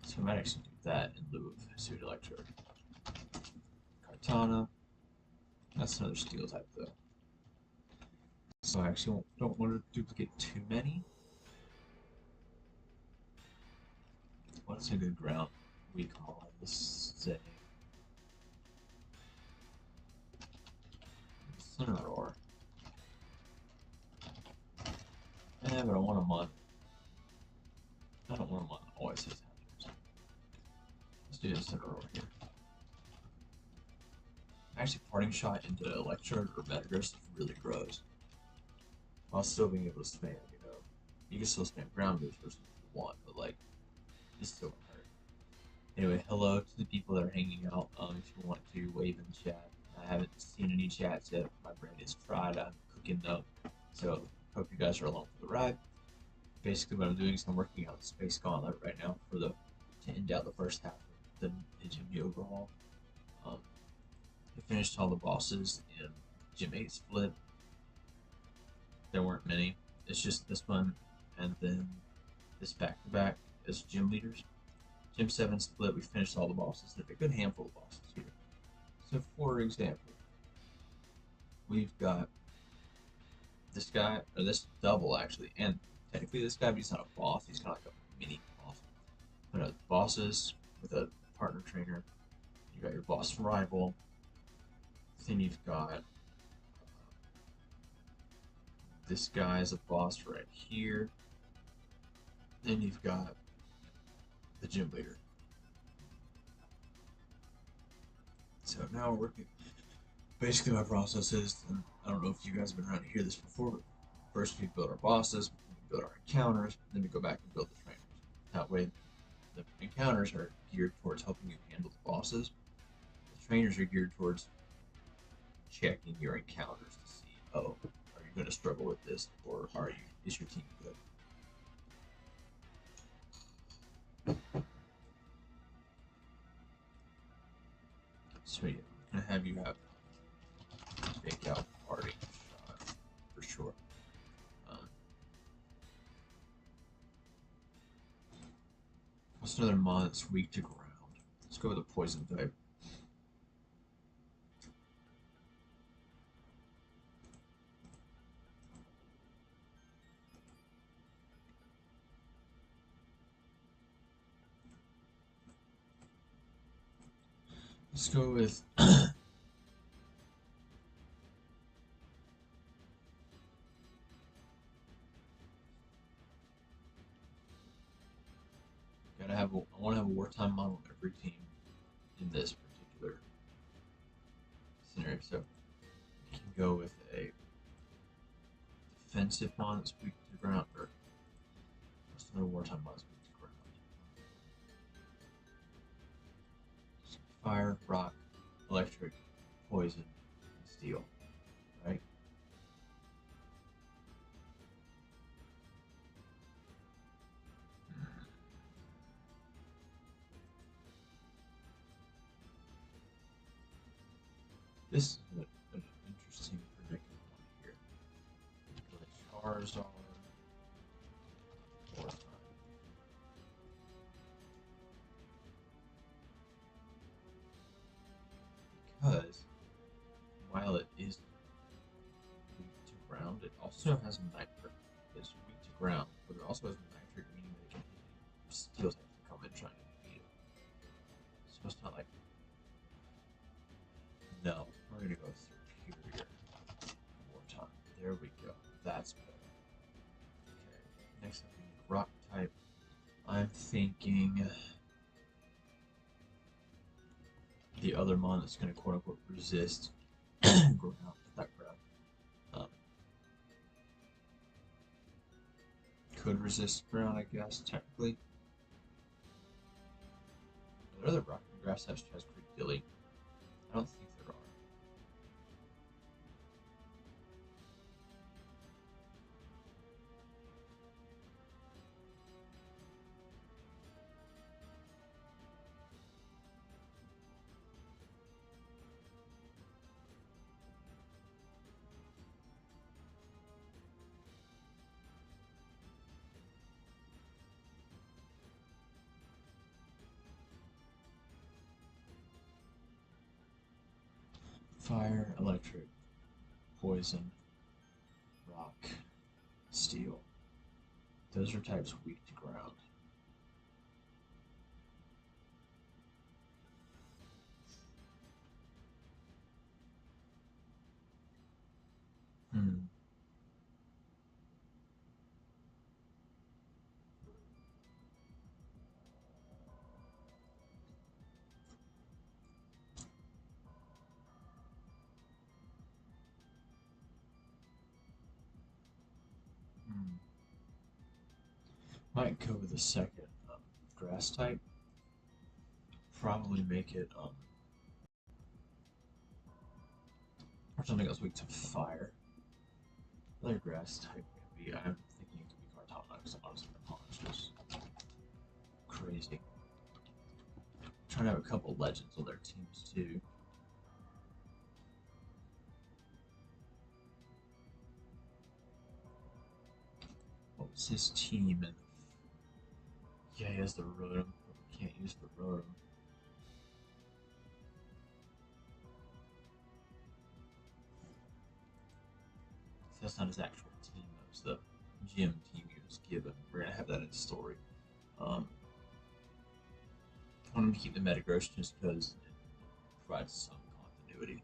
Speaker 1: So we might actually do that in lieu of Suit Electro. Kartana. That's another steel type though. So I actually don't want to duplicate too many. What's a good ground we call it? Let's say Cineroar. Yeah, but I want him on. I don't want him on always his hazards. Let's do Cineroar here. Actually, parting shot into Electrode or Metagross really grows. While still being able to spam, you know. You can still spam ground moves versus if you want, but like, it's still gonna hurt. Anyway, hello to the people that are hanging out. If you want to wave in the chat. I haven't seen any chats yet. My brain is fried. I'm cooking though. So, hope you guys are along for the ride. Basically, what I'm doing is I'm working on the Space Gauntlet right now to end out the first half of the Hegemony overhaul. I finished all the bosses in Gym 8 split. There weren't many. It's just this one and then this back-to-back as gym leaders. Gym 7 split, we finished all the bosses. There's a good handful of bosses here. So for example, we've got this guy, or this double actually, and technically this guy, but he's not a boss, he's kind of like a mini boss. But bosses with a partner trainer, you got your boss rival, then you've got this guy as a boss right here, then you've got the gym leader. So now we're working. Basically, my process is, and I don't know if you guys have been around to hear this before, but first we build our bosses, we build our encounters, then we go back and build the trainers. That way, the encounters are geared towards helping you handle the bosses. The trainers are geared towards checking your encounters to see, oh, are you going to struggle with this, or is your team good? So yeah, I'm gonna have you have fake out party shot for sure. What's another mod that's weak to ground? Let's go with a poison type. Let's go with I want to have a wartime mod on every team in this particular scenario. So you can go with a defensive mod that's weak to ground, or what's another wartime mod that's weak to ground? Fire, rock, electric, poison, and steel. Right? This is an interesting predicament here. Charizard, or because while it is weak to ground, it also has nitric. It's weak to ground, but it also has nitric, meaning that it can steel types to come in trying to beat it. So it's not like, no, we're gonna go superior wartime. There we go. That's better. Okay, next up we need rock type. I'm thinking the other mon that's gonna quote unquote resist ground, that ground. Could resist ground, I guess, technically. Are there other rock and grass types has Creek Dilly? I don't think there are. Fire, electric, poison, rock, steel. Those are types weak to ground. Hmm. Hmm. Might go with the second grass type. Probably make it or something else weak to fire. Another grass type maybe. I'm thinking it could be Cartana because honestly Cartana's just crazy. Trying to have a couple legends on their teams too. What was his team? And yeah, he has the Rotom. We can't use the Rotom. That's not his actual team. That was the gym team he was given. We're gonna have that in the story. Um, I want him to keep the Metagross just because it provides some continuity.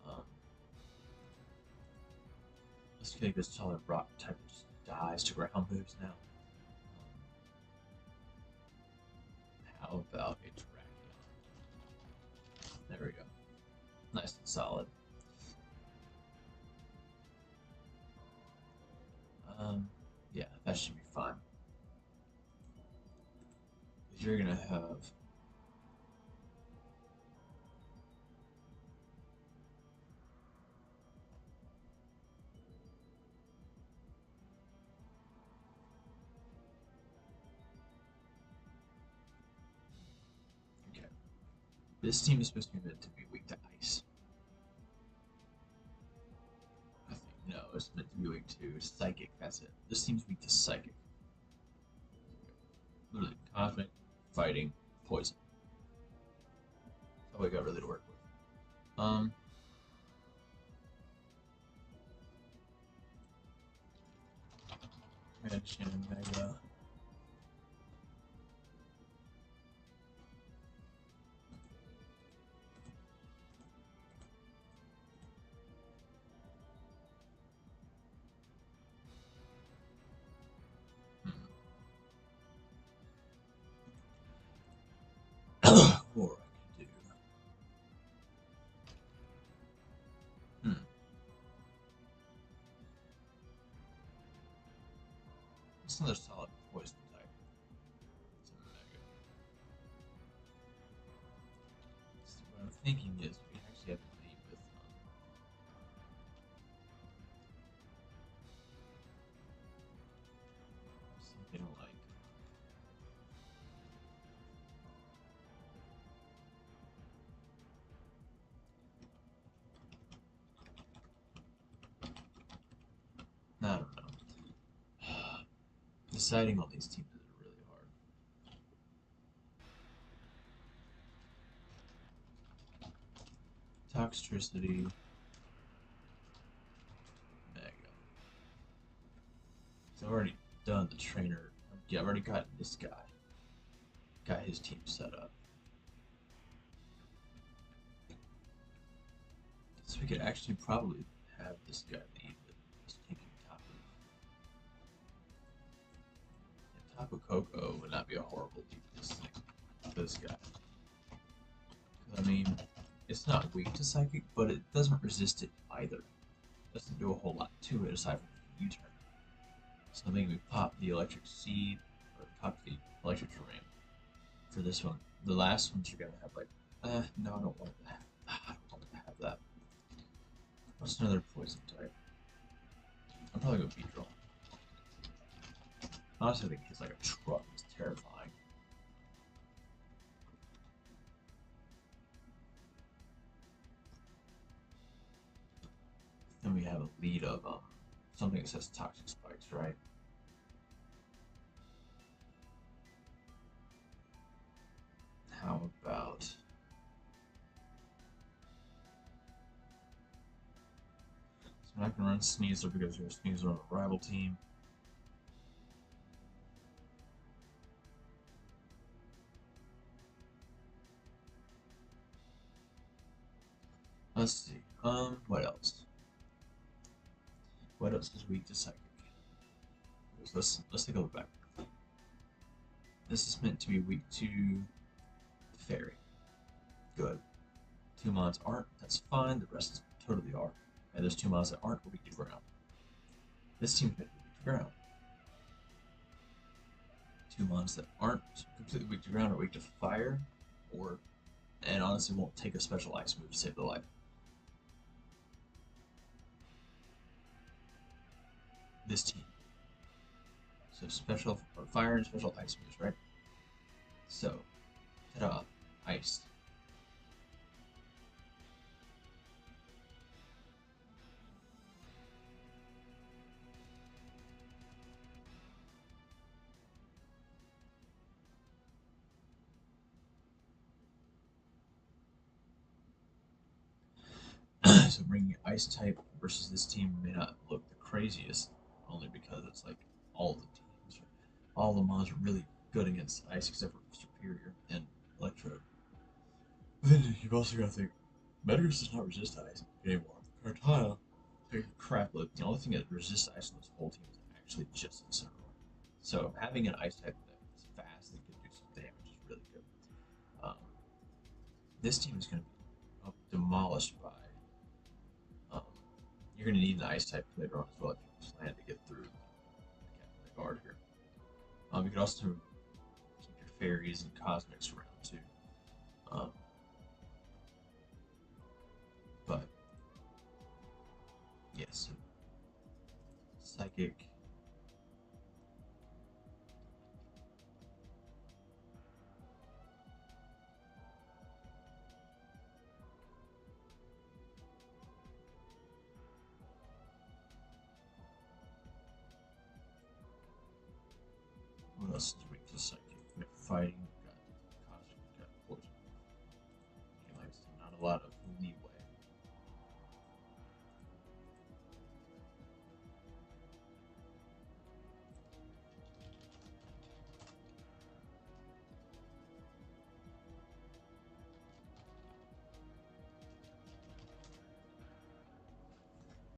Speaker 1: Um, this kid goes solid rock type just dies to ground moves now. How about a Dragon? There we go. Nice and solid. Yeah, that should be fine. Because you're gonna have okay. This team is supposed to be meant to be weak to ice. I think no, it's meant to be weak to psychic. That's it. This team's weak to psychic. Literally, cosmic, fighting, poison. That's all we got really to work with. Mansion, Mega. Or I could do. Hmm. It's another solid poison type. It's a Mega. So what I'm thinking is we actually have to lead with something like I don't know. Deciding on these teams is really hard. Toxtricity, Mega. So I've already done the trainer. Yeah, I've already got this guy. Got his team set up. So we could actually probably have this guy lead with just taking Tapu Koko would not be a horrible lead this guy. I mean, it's not weak to Psychic, but it doesn't resist it either. It doesn't do a whole lot to it aside from U-turn. So maybe we pop the Electric Seed, or pop the Electric Terrain for this one. The last ones you're gonna have like, no, I don't want that. I don't want to have that. What's another poison type? I'll probably go Beedrill. Honestly, I think he's like a truck. It's terrifying. Then we have a lead of something that says Toxic Spikes, right? How about I'm not going to run Sneasler because you're a Sneasler on the rival team. Let's see. What else? What else is weak to Psychic? Let's take a look back. This is meant to be weak to Fairy. Good. 2 mons aren't, that's fine. The rest totally are. And there's 2 mons that aren't weak to ground. This team's meant to be weak to ground. 2 mons that aren't completely weak to ground are weak to fire, and honestly won't take a special ice move to save their life. This team. So special fire and special ice moves, right? So, ta-da, ice. So bringing ice type versus this team may not look the craziest, only because it's like all the teams, all the mons are really good against ice except for Superior and Electrode. But then you've also got to think, Metagross does not resist ice anymore. Kartana, crap load. The only thing that resists ice in this whole team is actually just Incineroar. So having an ice type that is fast and can do some damage is really good. Um, this team is going to be demolished by. You're going to need an ice type later on as well if you plan to get through the guard here. You can also keep your fairies and cosmics around too. But yes, psychic. What else is weak to psychic? We have fighting, we've got cosmic, we've got poison. Like not a lot of